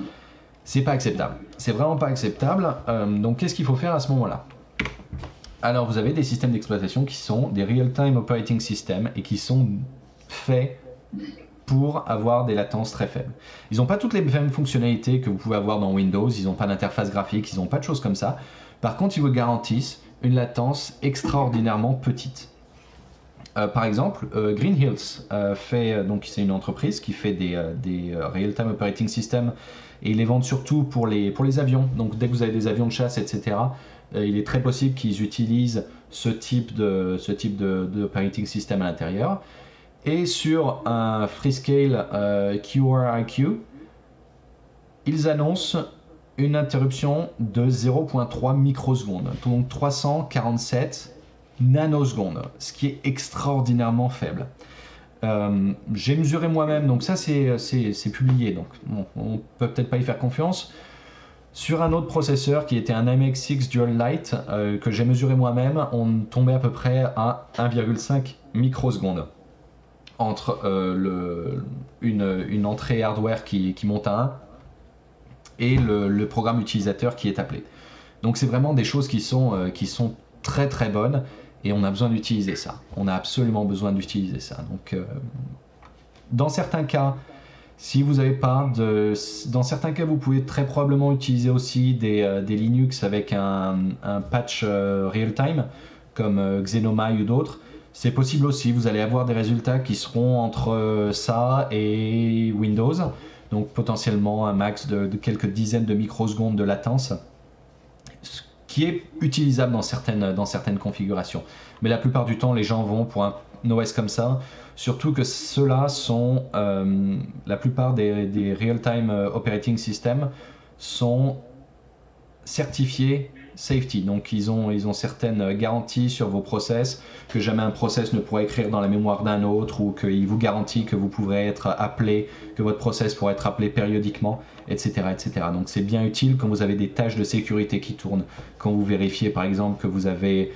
Speaker 3: C'est pas acceptable. C'est vraiment pas acceptable. Donc qu'est-ce qu'il faut faire à ce moment-là? Alors vous avez des systèmes d'exploitation qui sont des Real-Time Operating Systems et qui sont faits pour avoir des latences très faibles. Ils n'ont pas toutes les mêmes fonctionnalités que vous pouvez avoir dans Windows, ils n'ont pas d'interface graphique, ils n'ont pas de choses comme ça. Par contre, ils vous garantissent une latence extraordinairement petite. Par exemple, Green Hills donc c'est une entreprise qui fait des Real-Time Operating Systems et ils les vendent surtout pour les avions. Donc dès que vous avez des avions de chasse, etc., il est très possible qu'ils utilisent ce type de operating system à l'intérieur. Et sur un Freescale QRIQ, ils annoncent une interruption de 0,3 microsecondes, donc 347 nanosecondes, ce qui est extraordinairement faible. J'ai mesuré moi-même, donc ça c'est publié, donc bon, on peut peut-être pas y faire confiance. Sur un autre processeur qui était un MX6 Dual Lite que j'ai mesuré moi-même, on tombait à peu près à 1,5 microsecondes entre une entrée hardware qui monte à 1 et le programme utilisateur qui est appelé. Donc c'est vraiment des choses qui sont très très bonnes et on a besoin d'utiliser ça. On a absolument besoin d'utiliser ça. Donc dans certains cas, si vous n'avez pas dans certains cas, vous pouvez très probablement utiliser aussi des Linux avec un patch real-time comme Xenomai ou d'autres. C'est possible aussi, vous allez avoir des résultats qui seront entre ça et Windows, donc potentiellement un max de quelques dizaines de microsecondes de latence, ce qui est utilisable dans certaines configurations. Mais la plupart du temps, les gens vont pour un OS comme ça, surtout que ceux-là sont, la plupart des Real-Time Operating Systems sont certifiés safety, donc ils ont certaines garanties sur vos process, que jamais un process ne pourra écrire dans la mémoire d'un autre, ou qu'il vous garantit que vous pourrez être appelé, que votre process pourra être appelé périodiquement, etc. etc. Donc c'est bien utile quand vous avez des tâches de sécurité qui tournent, quand vous vérifiez par exemple que vous avez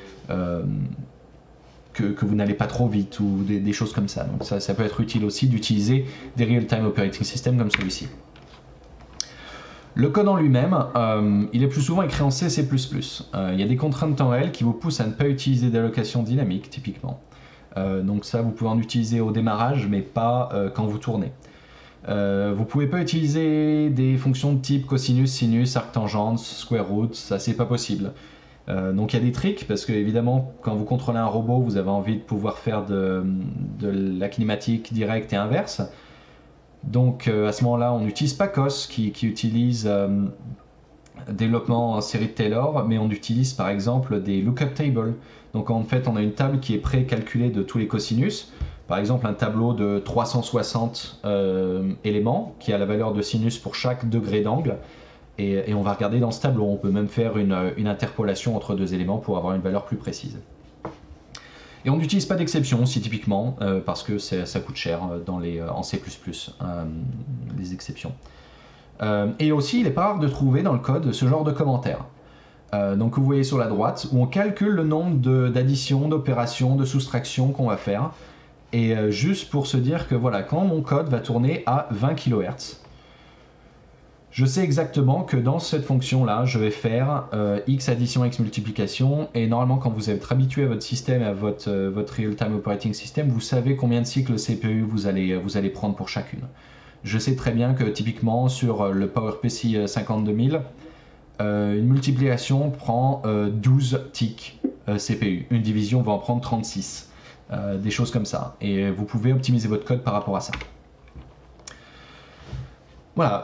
Speaker 3: que vous n'allez pas trop vite, ou des choses comme ça. Donc ça peut être utile aussi d'utiliser des Real-Time Operating Systems comme celui-ci. Le code en lui-même, il est plus souvent écrit en C++. Il y a des contraintes temps réel qui vous poussent à ne pas utiliser d'allocation dynamique, typiquement. Donc ça, vous pouvez en utiliser au démarrage, mais pas quand vous tournez. Vous ne pouvez pas utiliser des fonctions de type cosinus, sinus, arctangente, square root, ça c'est pas possible. Donc il y a des tricks, parce que évidemment, quand vous contrôlez un robot, vous avez envie de pouvoir faire de la kinématique directe et inverse. Donc à ce moment-là, on n'utilise pas COS qui utilise développement en série de Taylor, mais on utilise par exemple des lookup tables. Donc en fait, on a une table qui est pré-calculée de tous les cosinus. Par exemple, un tableau de 360 éléments qui a la valeur de sinus pour chaque degré d'angle. Et on va regarder dans ce tableau. On peut même faire une interpolation entre deux éléments pour avoir une valeur plus précise. Et on n'utilise pas d'exception aussi typiquement parce que ça coûte cher en C++, les exceptions. Et aussi, il n'est pas rare de trouver dans le code ce genre de commentaires. Donc vous voyez sur la droite, où on calcule le nombre d'additions, d'opérations, de soustractions qu'on va faire. Et juste pour se dire que voilà, quand mon code va tourner à 20 kHz, je sais exactement que dans cette fonction-là, je vais faire x addition, x multiplication, et normalement quand vous êtes habitué à votre système, à votre Real-Time Operating System, vous savez combien de cycles CPU vous allez prendre pour chacune. Je sais très bien que typiquement sur le PowerPC 52000, une multiplication prend 12 ticks CPU, une division va en prendre 36, des choses comme ça, et vous pouvez optimiser votre code par rapport à ça. Voilà,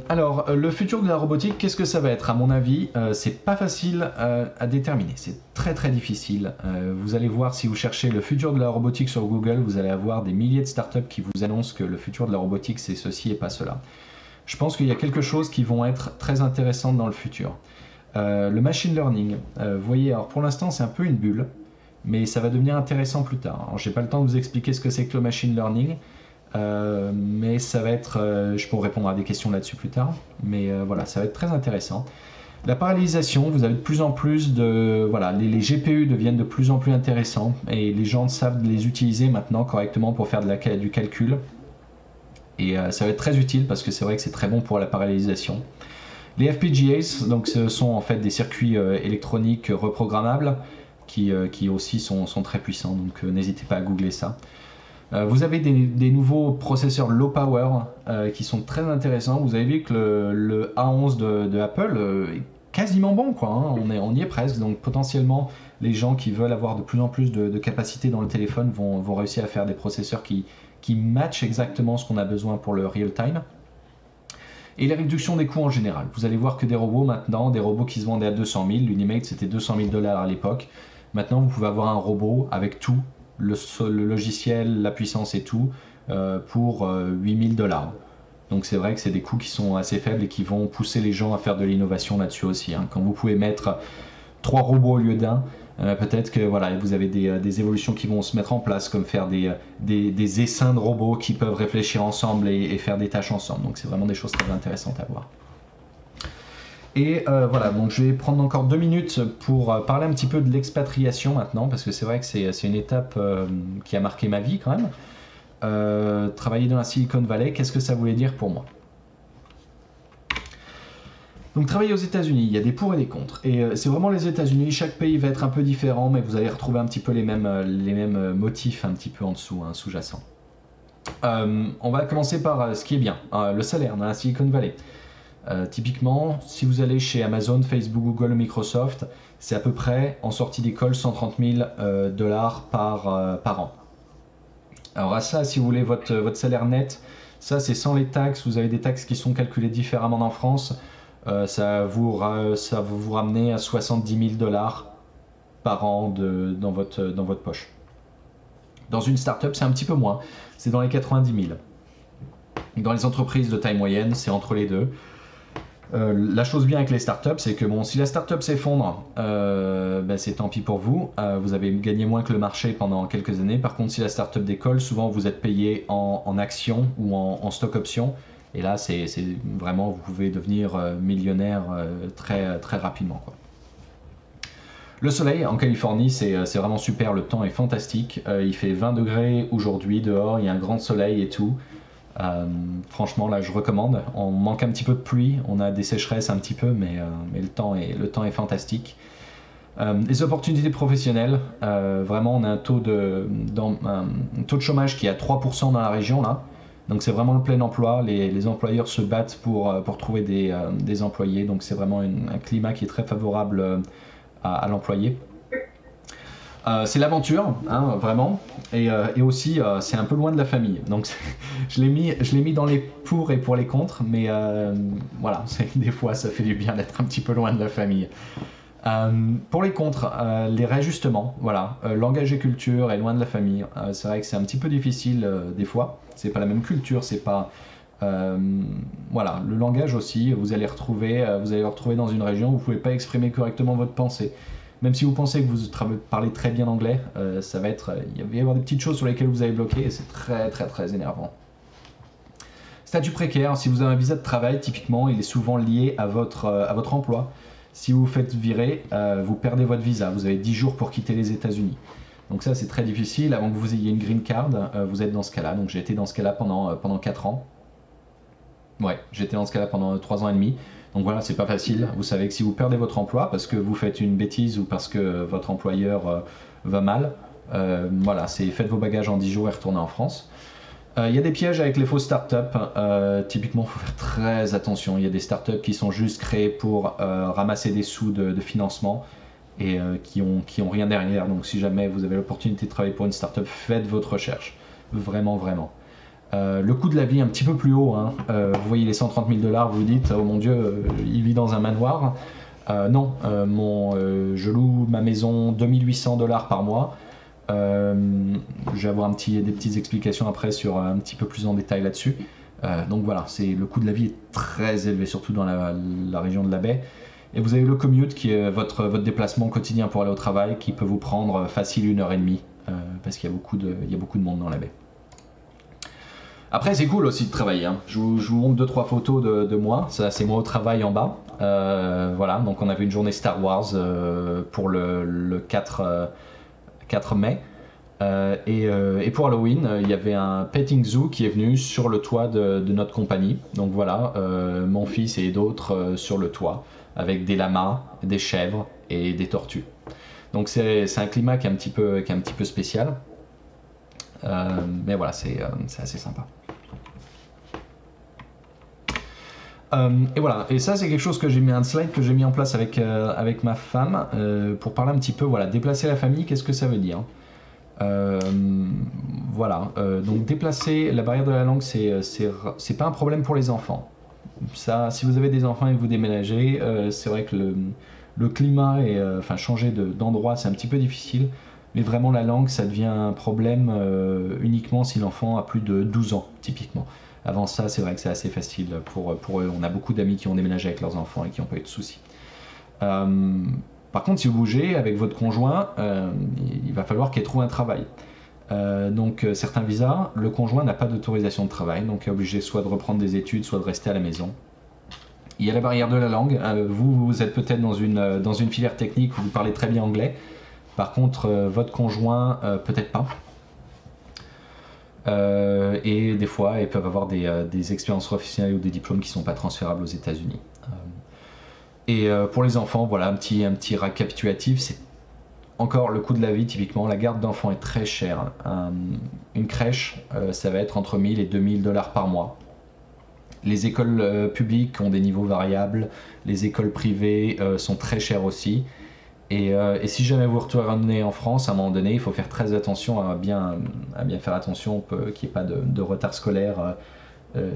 Speaker 3: alors le futur de la robotique, qu'est-ce que ça va être? À mon avis, c'est pas facile à déterminer, c'est très très difficile. Vous allez voir, si vous cherchez le futur de la robotique sur Google, vous allez avoir des milliers de startups qui vous annoncent que le futur de la robotique c'est ceci et pas cela. Je pense qu'il y a quelque chose qui vont être très intéressantes dans le futur. Le machine learning, vous voyez, alors pour l'instant c'est un peu une bulle, mais ça va devenir intéressant plus tard. Alors j'ai pas le temps de vous expliquer ce que c'est que le machine learning, mais ça va être, je pourrai répondre à des questions là-dessus plus tard, mais voilà, ça va être très intéressant. La parallélisation, vous avez de plus en plus de, voilà, les GPU deviennent de plus en plus intéressants et les gens savent les utiliser maintenant correctement pour faire du calcul, et ça va être très utile parce que c'est vrai que c'est très bon pour la parallélisation. Les FPGAs, donc ce sont en fait des circuits électroniques reprogrammables qui aussi sont très puissants, donc n'hésitez pas à googler ça. Vous avez des nouveaux processeurs low power qui sont très intéressants. Vous avez vu que le A11 de Apple est quasiment bon, quoi, hein. On y est presque, donc potentiellement les gens qui veulent avoir de plus en plus de capacité dans le téléphone vont réussir à faire des processeurs qui matchent exactement ce qu'on a besoin pour le real time. Et les réductions des coûts en général. Vous allez voir que des robots maintenant, des robots qui se vendaient à 200 000, l'Unimate c'était 200 000 $ à l'époque. Maintenant vous pouvez avoir un robot avec tout, le logiciel, la puissance et tout, pour 8 000 $. Donc c'est vrai que c'est des coûts qui sont assez faibles et qui vont pousser les gens à faire de l'innovation là-dessus aussi, hein. Quand vous pouvez mettre 3 robots au lieu d'un, peut-être que voilà, vous avez des évolutions qui vont se mettre en place, comme faire des essaims de robots qui peuvent réfléchir ensemble et faire des tâches ensemble. Donc c'est vraiment des choses très intéressantes à voir. Et voilà, donc je vais prendre encore 2 minutes pour parler un petit peu de l'expatriation maintenant, parce que c'est vrai que c'est une étape qui a marqué ma vie quand même. Travailler dans la Silicon Valley, qu'est-ce que ça voulait dire pour moi? Donc travailler aux États-Unis, il y a des pour et des contre. Et c'est vraiment les États-Unis, chaque pays va être un peu différent, mais vous allez retrouver un petit peu les mêmes motifs un petit peu en dessous, hein, sous-jacents. On va commencer par ce qui est bien, le salaire dans la Silicon Valley. Typiquement, si vous allez chez Amazon, Facebook, Google, Microsoft, c'est à peu près, en sortie d'école, 130 000 $ par an. Alors à ça, si vous voulez votre salaire net, ça c'est sans les taxes, vous avez des taxes qui sont calculées différemment en France. Ça va vous ramener à 70 000 $ par an dans votre poche. Dans une start-up, c'est un petit peu moins, c'est dans les 90 000. Dans les entreprises de taille moyenne, c'est entre les deux. La chose bien avec les startups, c'est que bon, si la startup s'effondre, c'est tant pis pour vous. Vous avez gagné moins que le marché pendant quelques années. Par contre, si la startup décolle, souvent vous êtes payé en actions ou en stock options. Et là, c'est vraiment, vous pouvez devenir millionnaire très, très rapidement, quoi. Le soleil en Californie, c'est vraiment super. Le temps est fantastique. Il fait 20 degrés aujourd'hui dehors. Il y a un grand soleil et tout. Franchement, là, je recommande. On manque un petit peu de pluie. On a des sécheresses un petit peu, mais le temps est fantastique. Les opportunités professionnelles, vraiment, on a un taux de chômage qui est à 3% dans la région, là. Donc c'est vraiment le plein emploi, les employeurs se battent pour trouver des employés, donc c'est vraiment un climat qui est très favorable à l'employé. C'est l'aventure, hein, vraiment, et aussi c'est un peu loin de la famille, donc je l'ai mis dans les pour et pour les contre, mais voilà, des fois ça fait du bien d'être un petit peu loin de la famille. Pour les contres, les réajustements, voilà, langage et culture et loin de la famille, c'est vrai que c'est un petit peu difficile des fois, c'est pas la même culture, c'est pas... voilà, le langage aussi, vous allez le retrouver dans une région où vous pouvez pas exprimer correctement votre pensée. Même si vous pensez que vous parlez très bien anglais, ça va être, il va y avoir des petites choses sur lesquelles vous allez bloquer et c'est très très très énervant. Statut précaire, si vous avez un visa de travail, typiquement, il est souvent lié à votre emploi. Si vous vous faites virer, vous perdez votre visa. Vous avez 10 jours pour quitter les États-Unis. Donc ça, c'est très difficile. Avant que vous ayez une green card, vous êtes dans ce cas-là. Donc j'ai été dans ce cas-là pendant 4 ans. Ouais, j'étais dans ce cas-là pendant 3 ans et demi. Donc voilà, c'est pas facile. Vous savez que si vous perdez votre emploi parce que vous faites une bêtise ou parce que votre employeur va mal, voilà, faites vos bagages en 10 jours et retournez en France. Il y a des pièges avec les fausses startups. Typiquement, il faut faire très attention. Il y a des startups qui sont juste créées pour ramasser des sous de financement et qui ont rien derrière. Donc si jamais vous avez l'opportunité de travailler pour une startup, faites votre recherche. Vraiment, vraiment. Le coût de la vie est un petit peu plus haut, hein. Vous voyez les 130 000 $, vous vous dites, oh mon Dieu, il vit dans un manoir. Non, je loue ma maison 2800 $ par mois. Je vais avoir des petites explications après sur un petit peu plus en détail là-dessus. Donc voilà, le coût de la vie est très élevé, surtout dans la région de la baie. Et vous avez le commute qui est votre déplacement quotidien pour aller au travail, qui peut vous prendre facile 1h30 parce qu'il y a beaucoup de monde dans la baie. Après, c'est cool aussi de travailler, hein. Je vous montre 2-3 photos de moi. Ça, c'est moi au travail en bas. Voilà, donc on avait une journée Star Wars pour le 4 mai. Et pour Halloween, il y avait un petting zoo qui est venu sur le toit de notre compagnie. Donc voilà, mon fils et d'autres sur le toit, avec des lamas, des chèvres et des tortues. Donc c'est un climat qui est un petit peu spécial. Mais voilà, c'est assez sympa. Et voilà, et ça c'est quelque chose que j'ai mis, un slide que j'ai mis en place avec ma femme pour parler un petit peu, voilà, déplacer la famille, qu'est-ce que ça veut dire? Voilà, donc déplacer la barrière de la langue, c'est pas un problème pour les enfants. Ça, si vous avez des enfants et que vous déménagez, c'est vrai que le climat et enfin changer d'endroit, c'est un petit peu difficile. Mais vraiment la langue, ça devient un problème uniquement si l'enfant a plus de 12 ans, typiquement. Avant ça, c'est vrai que c'est assez facile pour eux. On a beaucoup d'amis qui ont déménagé avec leurs enfants et qui n'ont pas eu de soucis. Par contre, si vous bougez avec votre conjoint, il va falloir qu'il trouve un travail. Donc certains visas, le conjoint n'a pas d'autorisation de travail, donc est obligé soit de reprendre des études, soit de rester à la maison. Il y a la barrière de la langue. Vous êtes peut-être dans une filière technique où vous parlez très bien anglais. Par contre, votre conjoint, peut-être pas. Et des fois, ils peuvent avoir des expériences professionnelles ou des diplômes qui ne sont pas transférables aux États-Unis. Et pour les enfants, voilà un petit récapitulatif. C'est encore le coût de la vie, typiquement. La garde d'enfants est très chère. Une crèche, ça va être entre 1000 et 2000 $ par mois. Les écoles publiques ont des niveaux variables. Les écoles privées sont très chères aussi. Et si jamais vous retournez en France, à un moment donné, il faut faire très attention à bien faire attention qu'il n'y ait pas de retard scolaire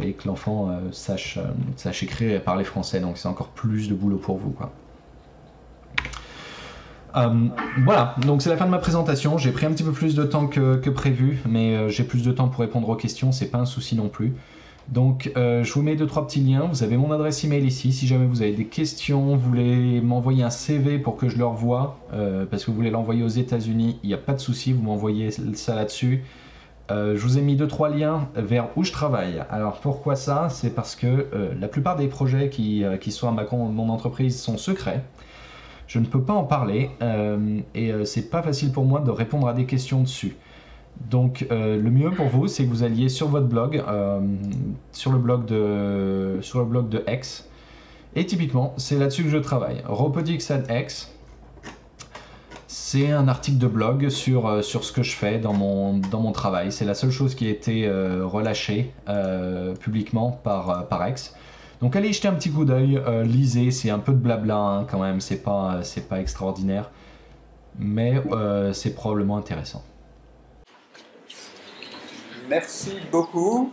Speaker 3: et que l'enfant sache écrire et parler français. Donc c'est encore plus de boulot pour vous, quoi. Voilà, donc c'est la fin de ma présentation. J'ai pris un petit peu plus de temps que prévu, mais j'ai plus de temps pour répondre aux questions, c'est pas un souci non plus. Donc je vous mets 2-3 petits liens, vous avez mon adresse email ici, si jamais vous avez des questions, vous voulez m'envoyer un CV pour que je le revoie, parce que vous voulez l'envoyer aux États-Unis, il n'y a pas de souci, vous m'envoyez ça là-dessus. Je vous ai mis 2-3 liens vers où je travaille. Alors pourquoi ça? C'est parce que la plupart des projets qui sont à mon entreprise sont secrets. Je ne peux pas en parler et c'est pas facile pour moi de répondre à des questions dessus. Donc le mieux pour vous, c'est que vous alliez sur votre blog, sur le blog de X, et typiquement c'est là-dessus que je travaille. Robotics at X, c'est un article de blog sur ce que je fais dans mon travail. C'est la seule chose qui a été relâchée publiquement par X. Donc allez y jeter un petit coup d'œil, lisez, c'est un peu de blabla hein, quand même, c'est pas extraordinaire, mais c'est probablement intéressant.
Speaker 1: Merci beaucoup.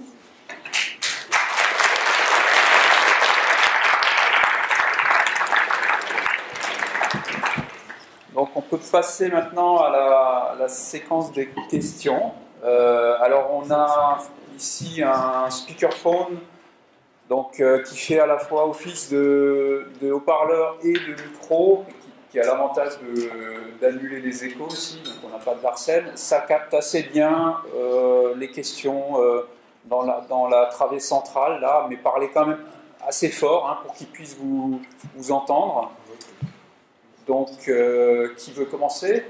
Speaker 1: Donc on peut passer maintenant à la séquence des questions. Alors on a ici un speakerphone donc, qui fait à la fois office de haut-parleur et de micro, qui a l'avantage d'annuler les échos aussi, donc on n'a pas de larcène. Ça capte assez bien les questions dans la travée centrale, là, mais parlez quand même assez fort hein, pour qu'ils puissent vous entendre. Donc, qui veut commencer?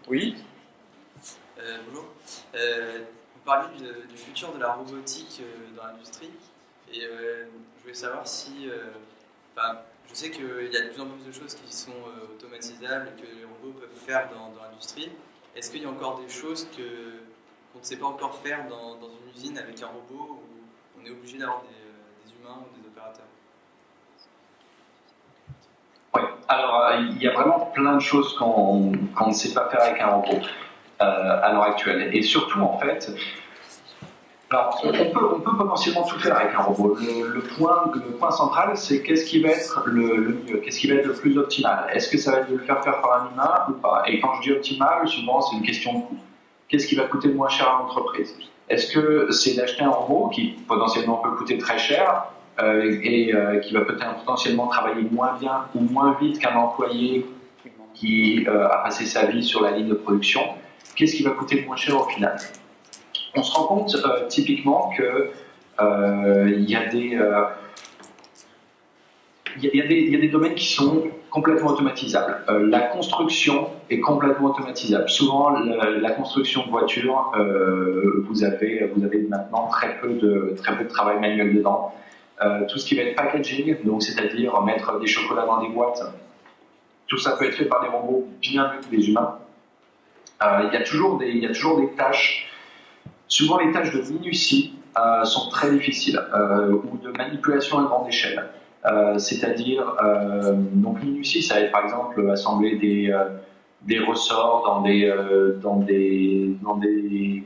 Speaker 1: Oui.
Speaker 4: Bonjour. Vous parliez du futur de la robotique dans l'industrie et je voulais savoir si, je sais qu'il y a de plus en plus de choses qui sont automatisables et que les robots peuvent faire dans l'industrie. Est-ce qu'il y a encore des choses qu'on ne sait pas encore faire dans une usine avec un robot où on est obligé d'avoir des humains ou des opérateurs?
Speaker 2: Oui, alors il y a vraiment plein de choses qu'on ne sait pas faire avec un robot à l'heure actuelle. Et surtout, en fait, alors, on peut potentiellement tout faire avec un robot. Le point central, c'est qu'est-ce qui va être le mieux, qu'est-ce qui va être le plus optimal. Est-ce que ça va être de le faire par un humain ou pas? Et quand je dis optimal, souvent c'est une question de coût. Qu'est-ce qui va coûter le moins cher à l'entreprise? Est-ce que c'est d'acheter un robot qui potentiellement peut coûter très cher et qui va potentiellement travailler moins bien ou moins vite qu'un employé qui a passé sa vie sur la ligne de production? Qu'est-ce qui va coûter le moins cher au final? On se rend compte typiquement que il y a il y a des domaines qui sont complètement automatisables. La construction est complètement automatisable. Souvent, la construction de voitures, vous avez maintenant très peu de travail manuel dedans. Tout ce qui va être packaging, donc c'est-à-dire mettre des chocolats dans des boîtes, tout ça peut être fait par des robots bien mieux que des humains. Il y a toujours des tâches. Souvent, les tâches de minutie sont très difficiles, ou de manipulation à grande échelle. C'est-à-dire, donc minutie, ça va être par exemple assembler des ressorts dans des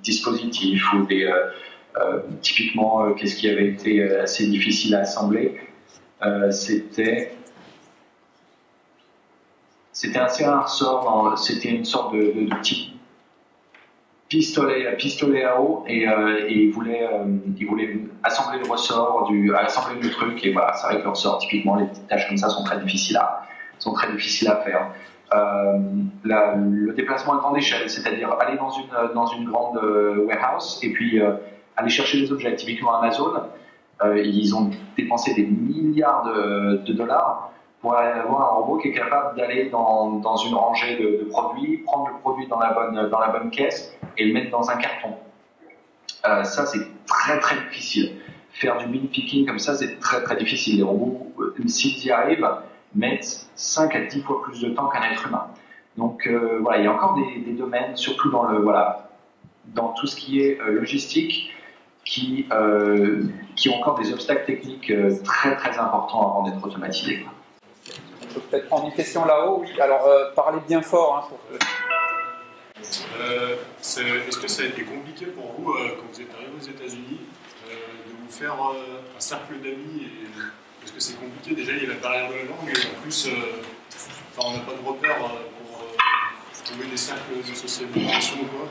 Speaker 2: dispositifs ou typiquement, qu'est-ce qui avait été assez difficile à assembler, c'était insérer un ressort, c'était une sorte de petit pistolet à eau, et il voulait assembler le ressort, assembler le truc, et voilà, c'est vrai que le ressort, typiquement, les tâches comme ça sont très difficiles à faire. Le déplacement à grande échelle, c'est-à-dire aller dans une grande warehouse et puis aller chercher des objets. Typiquement Amazon, ils ont dépensé des milliards de dollars pour avoir un robot qui est capable d'aller dans une rangée de produits, prendre le produit dans la bonne caisse et le mettre dans un carton. Ça, c'est très très difficile. Faire du bin picking comme ça, c'est très très difficile. Les robots, s'ils y arrivent, mettent 5 à 10 fois plus de temps qu'un être humain. Donc voilà, il y a encore des domaines, surtout dans tout ce qui est logistique, qui ont encore des obstacles techniques très très importants avant d'être automatisés.
Speaker 1: On peut peut-être prendre une question là-haut. Oui. Alors, parlez bien fort.
Speaker 5: Est-ce que ça a été compliqué pour vous, quand vous êtes arrivé aux États-Unis, de vous faire un cercle d'amis? Est-ce que c'est compliqué? Déjà, il y a la barrière de la langue, et en plus, on n'a pas de repère pour trouver des cercles de socialisation ou quoi.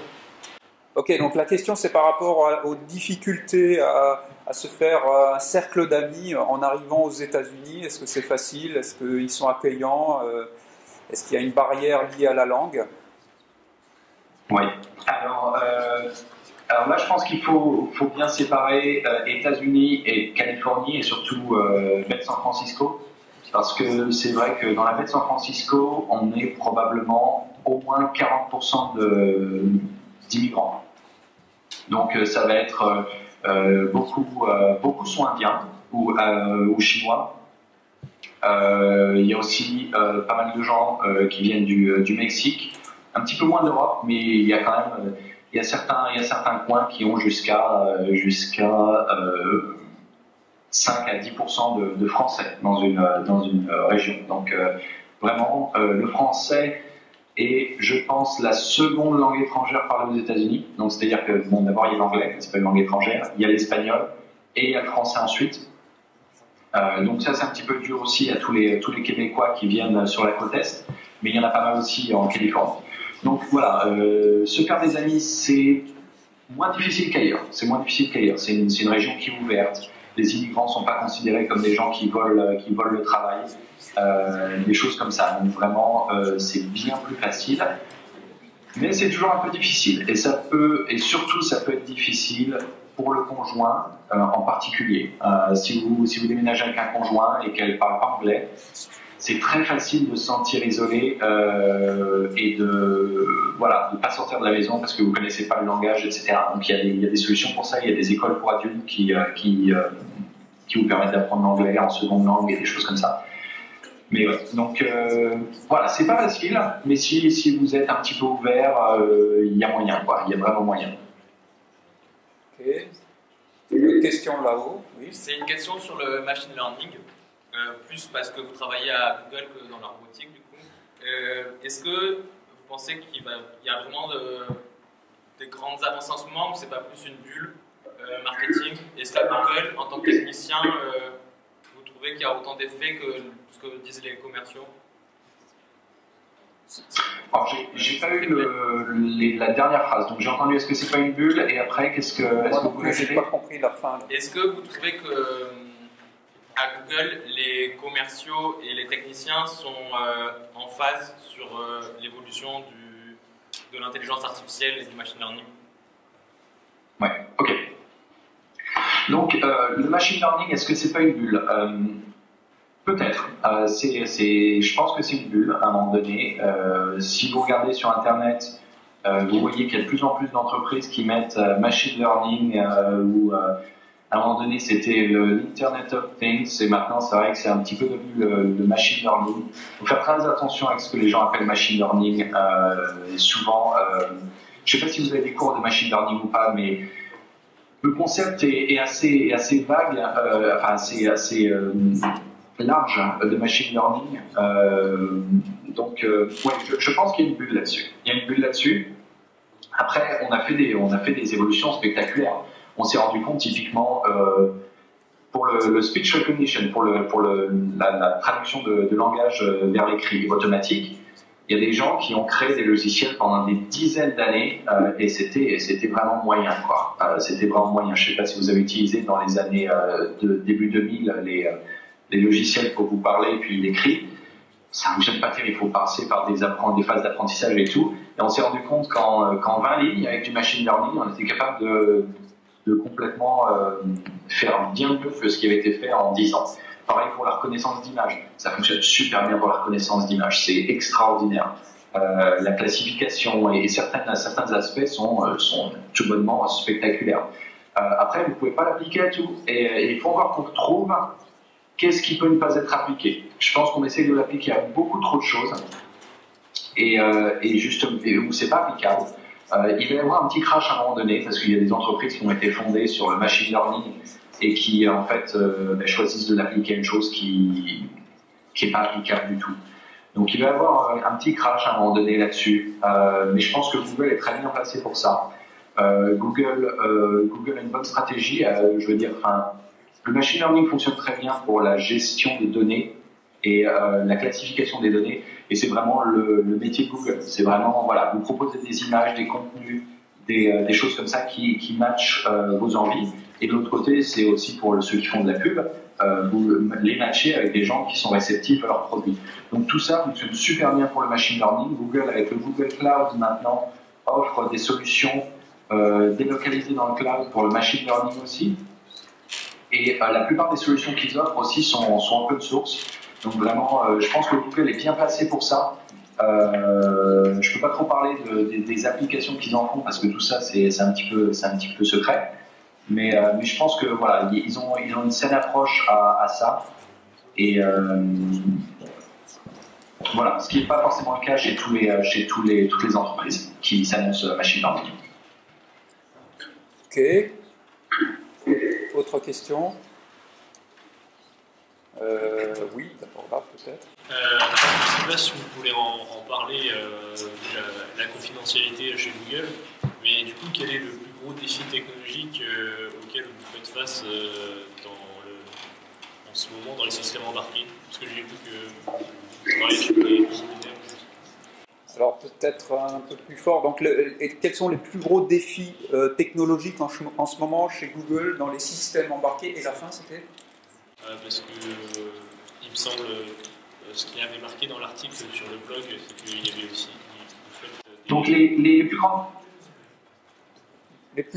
Speaker 1: Ok, donc la question, c'est par rapport aux difficultés à se faire un cercle d'amis en arrivant aux États-Unis. Est-ce que c'est facile? Est-ce qu'ils sont accueillants? Est-ce qu'il y a une barrière liée à la langue?
Speaker 2: Oui. Alors là, je pense qu'il faut bien séparer États-Unis et Californie, et surtout baie de San Francisco, parce que c'est vrai que dans la baie de San Francisco, on est probablement au moins 40% d'immigrants. Donc ça va être beaucoup sont indiens ou chinois. Il y a aussi pas mal de gens qui viennent du Mexique, un petit peu moins d'Europe, mais il y a quand même il y a certains coins qui ont jusqu'à 5 à 10% de Français dans une région. Donc vraiment, le français est, je pense, la seconde langue étrangère parlée aux États-Unis. Donc c'est-à-dire que d'abord il y a l'anglais, c'est pas une langue étrangère, il y a l'espagnol et il y a le français ensuite. Donc ça, c'est un petit peu dur aussi à tous les Québécois qui viennent sur la côte est, mais il y en a pas mal aussi en Californie. Donc voilà, se faire des amis, c'est moins difficile qu'ailleurs. C'est une région qui est ouverte. Les immigrants ne sont pas considérés comme des gens qui volent le travail, des choses comme ça. Donc vraiment, c'est bien plus facile. Mais c'est toujours un peu difficile. Et surtout, ça peut être difficile pour le conjoint en particulier. Si vous déménagez avec un conjoint et qu'elle ne parle pas anglais, c'est très facile de se sentir isolé et de pas sortir de la maison parce que vous ne connaissez pas le langage, etc. Donc il y a des solutions pour ça. Il y a des écoles pour adultes qui vous permettent d'apprendre l'anglais en seconde langue et des choses comme ça. Mais ouais, donc voilà, c'est pas facile, mais si vous êtes un petit peu ouvert, il y a moyen, quoi. Il y a vraiment moyen.
Speaker 1: Ok. Une autre question là-haut. Oui.
Speaker 6: C'est une question sur le machine learning, plus parce que vous travaillez à Google que dans la robotique, du coup. Est-ce que vous pensez qu'il y a vraiment des grandes avancées en ce moment, ou c'est pas plus une bulle marketing? Est-ce qu'à Google, en tant que technicien, vous trouvez qu'il y a autant d'effets que ce que disent les commerciaux?
Speaker 2: Alors, j'ai pas eu la dernière phrase, donc j'ai entendu est-ce que c'est pas une bulle, et après qu'est-ce que vous pouvez
Speaker 1: répéter? J'ai pas compris la fin.
Speaker 6: Est-ce que vous trouvez que à Google, les commerciaux et les techniciens sont en phase sur l'évolution de l'intelligence artificielle et du machine learning?
Speaker 2: Ouais, ok. Donc le machine learning, est-ce que c'est pas une bulle? Peut-être. Je pense que c'est une bulle à un moment donné. Si vous regardez sur Internet, vous voyez qu'il y a de plus en plus d'entreprises qui mettent machine learning ou à un moment donné c'était l'Internet of Things et maintenant c'est vrai que c'est un petit peu devenu le machine learning. Il faut faire très attention avec ce que les gens appellent machine learning. Et souvent, je ne sais pas si vous avez des cours de machine learning ou pas, mais le concept est assez vague, enfin assez large de machine learning. Donc, ouais, je pense qu'il y a une bulle là-dessus. Il y a une bulle là-dessus. Après, on a fait des évolutions spectaculaires. On s'est rendu compte typiquement pour le speech recognition, pour la traduction de langage vers l'écrit automatique. Il y a des gens qui ont créé des logiciels pendant des dizaines d'années et c'était vraiment moyen, quoi. C'était vraiment moyen. Je ne sais pas si vous avez utilisé dans les années début 2000 les logiciels pour vous parler puis l'écrit. Ça ne fonctionne pas terrible. Il faut passer par des phases d'apprentissage et tout. Et on s'est rendu compte qu'en 20 lignes, avec du machine learning, on était capable de complètement faire bien mieux que ce qui avait été fait en 10 ans. Pareil pour la reconnaissance d'image. Ça fonctionne super bien pour la reconnaissance d'image. C'est extraordinaire. La classification et certains aspects sont tout bonnement spectaculaires. Après, vous ne pouvez pas l'appliquer à tout. Et il faut encore qu'on trouve qu'est-ce qui peut ne pas être appliqué. Je pense qu'on essaie de l'appliquer à beaucoup trop de choses. Et justement, où c'est pas applicable. Il va y avoir un petit crash à un moment donné parce qu'il y a des entreprises qui ont été fondées sur le machine learning et qui en fait choisissent de l'appliquer à une chose qui n'est pas applicable du tout. Donc il va y avoir un petit crash à un moment donné là-dessus, mais je pense que Google est très bien placé pour ça. Google a une bonne stratégie, je veux dire, le machine learning fonctionne très bien pour la gestion des données et la classification des données, et c'est vraiment le métier de Google. C'est vraiment, voilà, vous proposez des images, des contenus, des choses comme ça qui matchent vos envies. Et de l'autre côté, c'est aussi pour ceux qui font de la pub, vous les matchez avec des gens qui sont réceptifs à leurs produits. Donc tout ça fonctionne super bien pour le machine learning. Google, avec le Google Cloud maintenant, offre des solutions délocalisées dans le cloud pour le machine learning aussi. Et la plupart des solutions qu'ils offrent aussi sont open source. Donc vraiment, je pense que Google est bien placé pour ça. Je ne peux pas trop parler des applications qu'ils en font parce que tout ça c'est un petit peu secret. Mais je pense que voilà, ils ont une saine approche à ça. Et voilà, ce qui n'est pas forcément le cas chez toutes les entreprises qui s'annoncent machine learning.
Speaker 1: Ok. Autre question? Oui, d'abord là peut-être.
Speaker 5: Je ne sais pas si vous voulez en parler de la confidentialité chez Google, mais du coup, quel est le plus gros défi technologique auquel vous faites face en ce moment dans les systèmes embarqués? Parce que j'ai vu que vous travaillez sur les militaires.
Speaker 1: Alors peut-être un peu plus fort. Donc, quels sont les plus gros défis technologiques en ce moment chez Google dans les systèmes embarqués? Et la fin, c'était
Speaker 5: parce que il me semble, ce qu'il y avait marqué dans l'article sur le blog, c'est qu'il y avait aussi
Speaker 2: donc les plus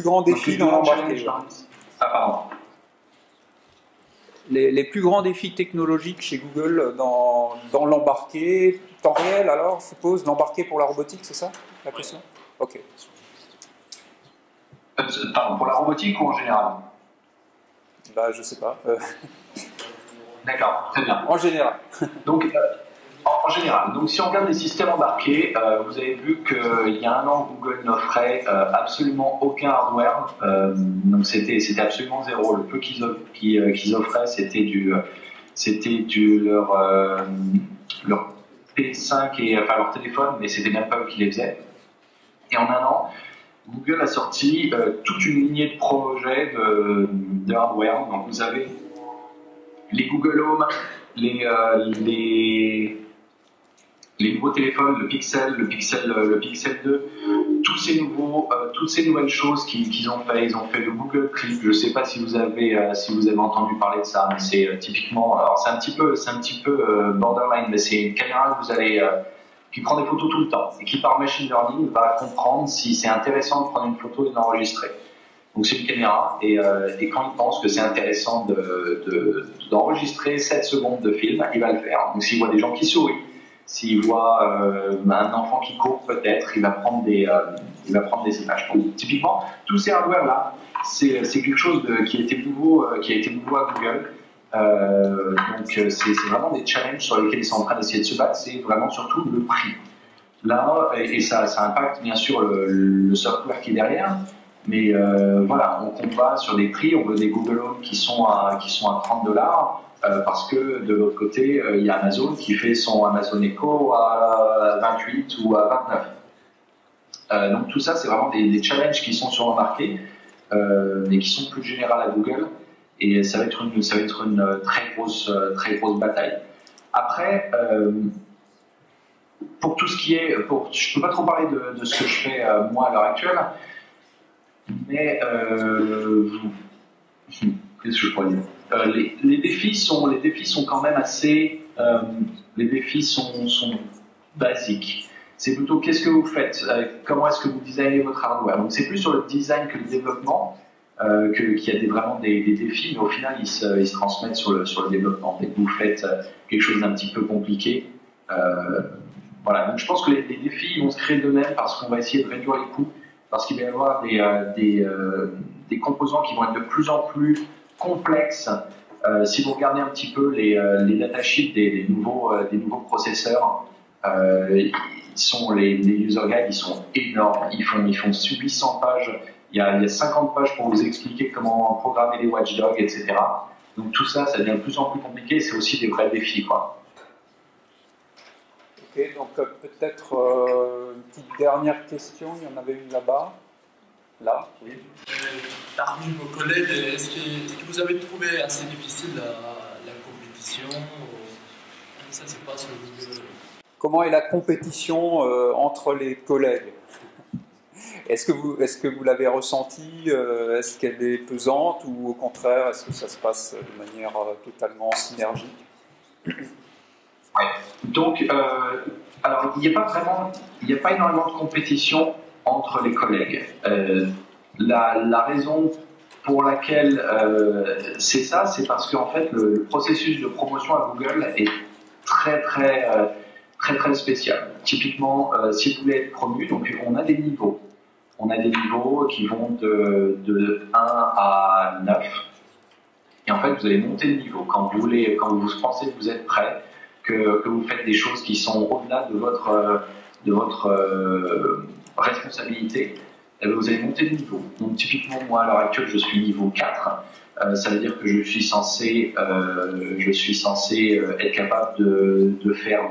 Speaker 2: grands
Speaker 1: défis dans l'embarqué.
Speaker 2: Ah, pardon.
Speaker 1: Les plus grands défis technologiques chez Google dans l'embarqué, temps réel alors, je suppose, l'embarqué pour la robotique, c'est ça la question? Ok.
Speaker 2: Pardon, pour la robotique ou en général?
Speaker 1: Bah, je sais pas.
Speaker 2: D'accord, très bien.
Speaker 1: En général.
Speaker 2: Donc, en général. Donc, si on regarde les systèmes embarqués, vous avez vu qu'il y a un an, Google n'offrait absolument aucun hardware. Donc, c'était absolument zéro. Le peu qu'ils offraient, c'était leur P5 et enfin leur téléphone, mais c'était même pas eux qui les faisaient. Et en un an, Google a sorti toute une lignée de projets de hardware. Donc, vous avez les Google Home, les nouveaux téléphones, le Pixel 2, toutes ces nouvelles choses qu'ils ont fait. Ils ont fait le Google Clip. Je ne sais pas si vous avez entendu parler de ça, mais c'est typiquement, alors c'est un petit peu borderline, mais c'est une caméra qui prend des photos tout le temps et qui par machine learning va comprendre si c'est intéressant de prendre une photo et de l'enregistrer. Donc c'est une caméra, et quand il pense que c'est intéressant d'enregistrer 7 secondes de film, il va le faire. Donc s'il voit des gens qui sourient, s'il voit un enfant qui court peut-être, il va prendre des images. Donc typiquement, tous ces hardware-là, c'est quelque chose qui a été nouveau à Google. Donc c'est vraiment des challenges sur lesquels ils sont en train d'essayer de se battre, c'est vraiment surtout le prix. Là, et ça impacte bien sûr le software qui est derrière, mais voilà, on combat sur des prix, on veut des Google Home qui sont à $30, parce que de l'autre côté, il y a Amazon qui fait son Amazon Echo à 28 ou à 29. Donc tout ça, c'est vraiment des challenges qui sont sur le marché, mais qui sont plus générales à Google. Et ça va être une très grosse bataille. Après, pour tout ce qui est, je peux pas trop parler de ce que je fais moi à l'heure actuelle, mais qu'est-ce que je pourrais dire, les défis sont quand même assez, les défis sont basiques. C'est plutôt qu'est-ce que vous faites, comment est-ce que vous designez votre hardware. Donc c'est plus sur le design que le développement. Qu'il y a vraiment des défis, mais au final ils se transmettent sur le développement. Dès que vous faites quelque chose d'un petit peu compliqué, voilà. Donc je pense que les défis vont se créer d'eux-mêmes parce qu'on va essayer de réduire les coûts, parce qu'il va y avoir des composants qui vont être de plus en plus complexes. Si vous regardez un petit peu les datasheets des nouveaux processeurs, les user guides, ils sont énormes. Ils font 800 pages. Il y a 50 pages pour vous expliquer comment programmer les watchdogs, etc. Donc tout ça, ça devient de plus en plus compliqué. C'est aussi des vrais défis, quoi.
Speaker 1: Ok, donc peut-être une petite dernière question. Il y en avait une là-bas. Là, oui.
Speaker 7: Parmi vos collègues, est-ce que vous avez trouvé assez difficile la compétition? Comment ça se passe au Google?
Speaker 1: Comment est la compétition entre les collègues? Est-ce que vous l'avez ressenti? Est-ce qu'elle est pesante ou au contraire, est-ce que ça se passe de manière totalement synergique?
Speaker 2: Ouais. Donc, alors il n'y a pas énormément de compétition entre les collègues. La raison pour laquelle c'est ça, c'est parce qu'en fait le processus de promotion à Google est très spécial. Typiquement, si vous voulez être promu, donc on a des niveaux. On a des niveaux qui vont de 1 à 9. Et en fait, vous allez monter le niveau quand vous pensez que vous êtes prêt, que vous faites des choses qui sont au-delà de votre responsabilité, et vous allez monter le niveau. Donc typiquement, moi, à l'heure actuelle, je suis niveau 4. Ça veut dire que je suis censé être capable de faire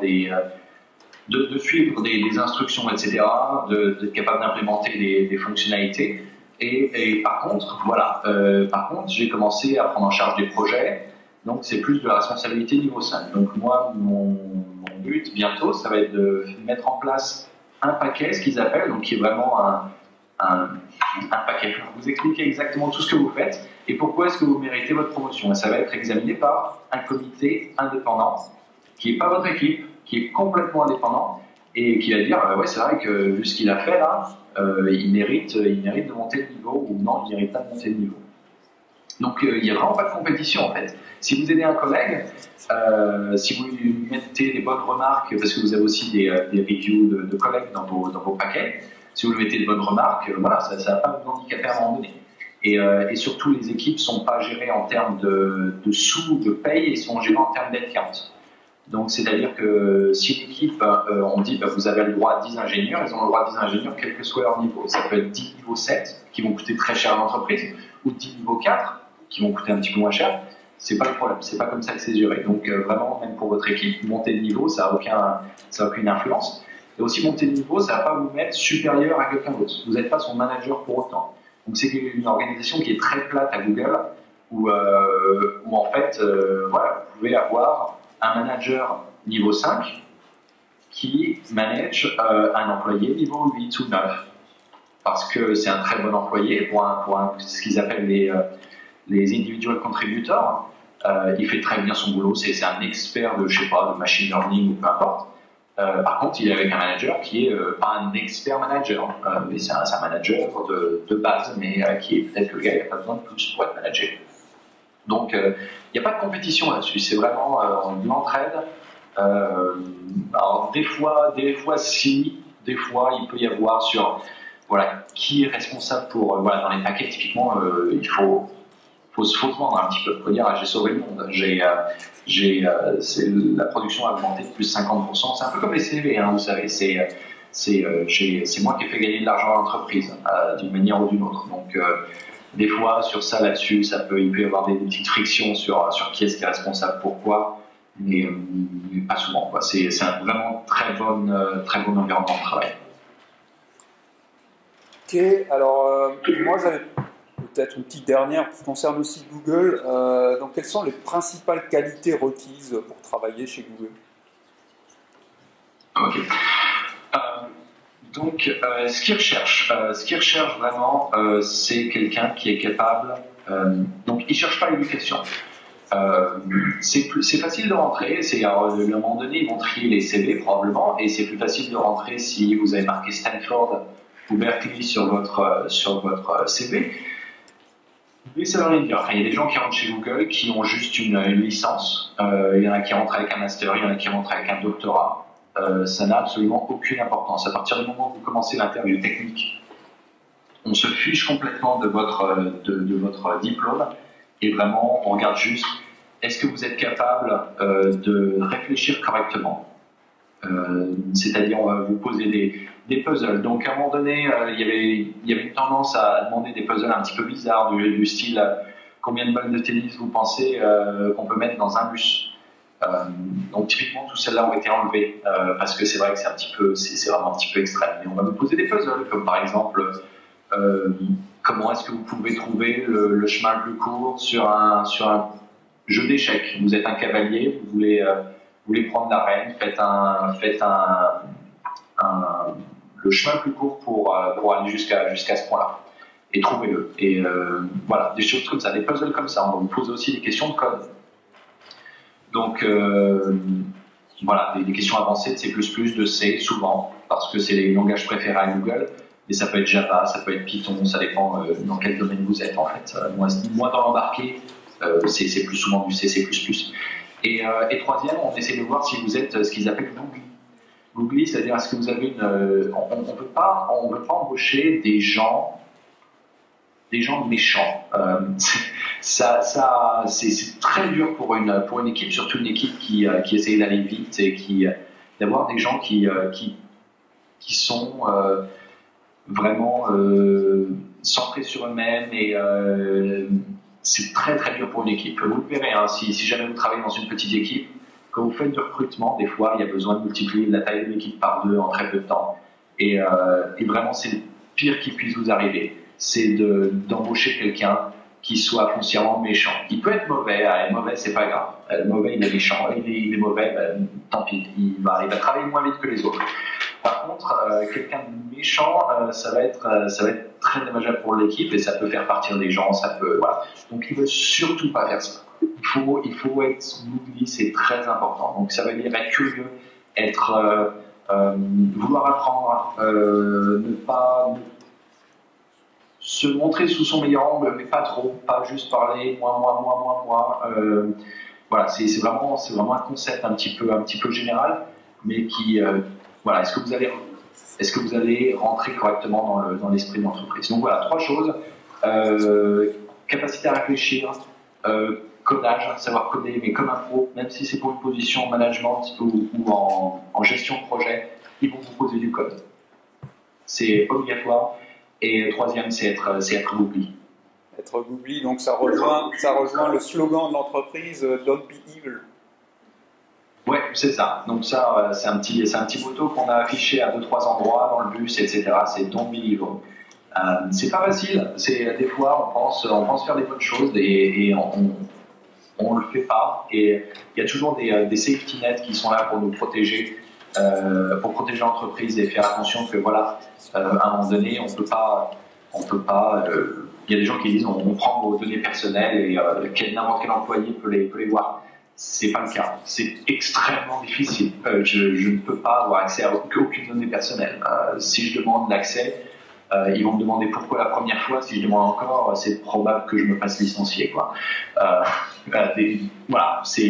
Speaker 2: de suivre des instructions, etc., d'être capable d'implémenter des fonctionnalités. Et par contre, voilà, j'ai commencé à prendre en charge des projets, donc c'est plus de la responsabilité niveau 5. Donc moi, mon but bientôt, ça va être de mettre en place un paquet, ce qu'ils appellent, donc qui est vraiment un paquet. Je vais vous expliquer exactement tout ce que vous faites et pourquoi est-ce que vous méritez votre promotion. Et ça va être examiné par un comité indépendant, qui n'est pas votre équipe, qui est complètement indépendant et qui va dire ouais, c'est vrai que vu ce qu'il a fait là, il mérite de monter le niveau, ou non, il ne mérite pas de monter le niveau. Donc il n'y a vraiment pas de compétition en fait. Si vous aidez un collègue, si vous lui mettez des bonnes remarques, parce que vous avez aussi des reviews de collègues dans vos paquets, si vous lui mettez des bonnes remarques, voilà, ça ne va pas vous handicaper à un moment donné. Et surtout, les équipes ne sont pas gérées en termes de sous, de paye, elles sont gérées en termes d'headcount. Donc, c'est-à-dire que si une équipe, on dit vous avez le droit à 10 ingénieurs, ils ont le droit à 10 ingénieurs quel que soit leur niveau. Ça peut être 10 niveaux 7 qui vont coûter très cher à l'entreprise, ou 10 niveaux 4 qui vont coûter un petit peu moins cher. C'est pas le problème, c'est pas comme ça que c'est géré. Donc, vraiment, même pour votre équipe, monter de niveau, ça n'a aucune influence. Et aussi, monter de niveau, ça ne va pas vous mettre supérieur à quelqu'un d'autre. Vous n'êtes pas son manager pour autant. Donc, c'est une organisation qui est très plate à Google, où en fait, voilà, vous pouvez avoir un manager niveau 5 qui manage un employé niveau 8 ou 9. Parce que c'est un très bon employé pour ce qu'ils appellent les individual contributors. Il fait très bien son boulot, c'est un expert de, je sais pas, de machine learning ou peu importe. Par contre, il est avec un manager qui est pas un expert manager, mais c'est un manager de base, mais qui est peut-être que le gars n'a pas besoin de plus pour être manager. Donc, il n'y a pas de compétition là-dessus, c'est vraiment de l'entraide. Alors, des fois, si, des fois, il peut y avoir sur qui est responsable pour. Dans les paquets, typiquement, il faut se vendre un petit peu. Il faut dire, j'ai sauvé le monde. La production a augmenté de plus de 50%. C'est un peu comme les CV, vous savez. C'est moi qui ai fait gagner de l'argent à l'entreprise, d'une manière ou d'une autre. Donc, des fois, sur ça, là-dessus, il peut y avoir des petites frictions sur qui est-ce qui est responsable, pourquoi, mais pas souvent. C'est un vraiment très bon environnement de travail.
Speaker 1: Ok, alors moi j'avais peut-être une petite dernière qui concerne aussi Google. Donc, quelles sont les principales qualités requises pour travailler chez Google?
Speaker 2: Ok. Donc, ce qu'ils recherchent vraiment, c'est quelqu'un qui est capable. Donc, ils ne cherchent pas l'éducation. C'est facile de rentrer. À un moment donné, ils vont trier les CV probablement, et c'est plus facile de rentrer si vous avez marqué Stanford ou Berkeley sur votre CV. Mais ça veut rien dire. Il y a des gens qui rentrent chez Google qui ont juste une licence. Il y en a qui rentrent avec un master, il y en a qui rentrent avec un doctorat. Ça n'a absolument aucune importance. À partir du moment où vous commencez l'interview technique, on se fiche complètement de votre diplôme, et vraiment, on regarde juste, est-ce que vous êtes capable de réfléchir correctement? C'est-à-dire, on va vous poser des puzzles. Donc, à un moment donné, il y avait une tendance à demander des puzzles un petit peu bizarres, du style, combien de balles de tennis vous pensez qu'on peut mettre dans un bus? Donc typiquement, toutes celles-là ont été enlevées parce que c'est vrai que c'est vraiment un petit peu extrême. Et on va vous poser des puzzles, comme par exemple comment est-ce que vous pouvez trouver le chemin le plus court sur un jeu d'échecs. Vous êtes un cavalier, vous voulez prendre la reine, faites le chemin le plus court pour aller jusqu'à ce point-là, et trouvez-le. Et des choses comme ça, des puzzles comme ça. On va vous poser aussi des questions de code. Donc, des questions avancées de C++, de C, souvent, parce que c'est les langages préférés à Google, mais ça peut être Java, ça peut être Python, ça dépend dans quel domaine vous êtes, en fait. Moi dans l'embarqué, c'est plus souvent du C, C++. Et troisième, on essaie de voir si vous êtes ce qu'ils appellent Googly. Googly, c'est-à-dire, est-ce que vous avez on ne peut pas embaucher des gens méchants. C'est très dur pour une équipe, surtout une équipe qui essaye d'aller vite et d'avoir des gens qui sont vraiment centrés sur eux-mêmes, et c'est très très dur pour une équipe. Vous le verrez, si jamais vous travaillez dans une petite équipe, quand vous faites du recrutement, des fois il y a besoin de multiplier la taille de l'équipe par 2 en très peu de temps, et vraiment c'est le pire qui puisse vous arriver. C'est d'embaucher quelqu'un qui soit foncièrement méchant. Il peut être mauvais, mauvais c'est pas grave. Le mauvais il est méchant, il est mauvais, tant pis, il va travailler moins vite que les autres. Par contre, quelqu'un de méchant, ça va être très dommageable pour l'équipe, et ça peut faire partir des gens, Donc il ne veut surtout pas faire ça. Il faut être googly, c'est très important. Donc ça veut dire être curieux, vouloir apprendre, ne pas se montrer sous son meilleur angle, mais pas trop, pas juste parler moi. C'est vraiment un concept un petit peu général, mais qui est-ce que vous allez rentrer correctement dans l'esprit de l'entreprise. Donc 3 choses: capacité à réfléchir, codage, savoir coder, mais comme un pro, même si c'est pour une position en management ou en gestion de projet, ils vont vous poser du code. C'est obligatoire. Et troisième, c'est être googly.
Speaker 1: Être googly, donc ça rejoint le slogan de l'entreprise, Don't be evil.
Speaker 2: Ouais, c'est ça. Donc ça, c'est un petit motto qu'on a affiché à 2-3 endroits dans le bus, etc. C'est Don't be evil. C'est pas facile. Des fois, on pense faire des bonnes choses et on le fait pas. Et il y a toujours des safety nets qui sont là pour nous protéger. Pour protéger l'entreprise et faire attention que à un moment donné on peut pas il y a des gens qui disent on prend vos données personnelles et n'importe quel employé peut les voir. c'est pas le cas. C'est extrêmement difficile. Je ne peux pas avoir accès à aucune donnée personnelle. Si je demande l'accès, ils vont me demander pourquoi la première fois. Si je demande encore, c'est probable que je me fasse licencier, quoi. Voilà, c'est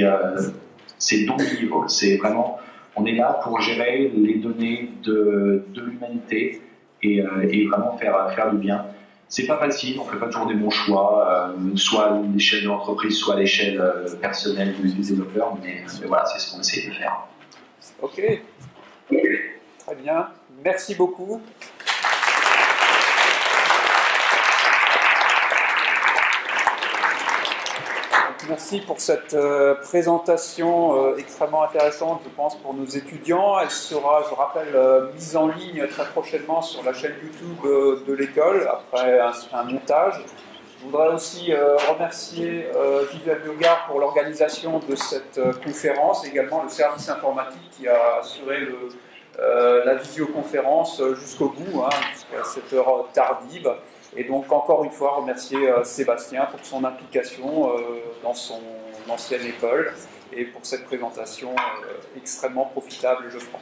Speaker 2: donc niveau. C'est vraiment, on est là pour gérer les données de l'humanité et vraiment faire du bien. C'est pas facile, on fait pas toujours des bons choix, soit à l'échelle de l'entreprise, soit à l'échelle personnelle du développeur, mais voilà, c'est ce qu'on essaie de faire.
Speaker 1: Ok, très bien, merci beaucoup. Merci pour cette présentation extrêmement intéressante, je pense, pour nos étudiants. Elle sera, je rappelle, mise en ligne très prochainement sur la chaîne YouTube de l'école, après un montage. Je voudrais aussi remercier Visual Biogar pour l'organisation de cette conférence, également le service informatique qui a assuré la visioconférence jusqu'au bout, jusqu'à cette heure tardive. Et donc, encore une fois, remercier Sébastien pour son implication dans son ancienne école et pour cette présentation extrêmement profitable, je crois.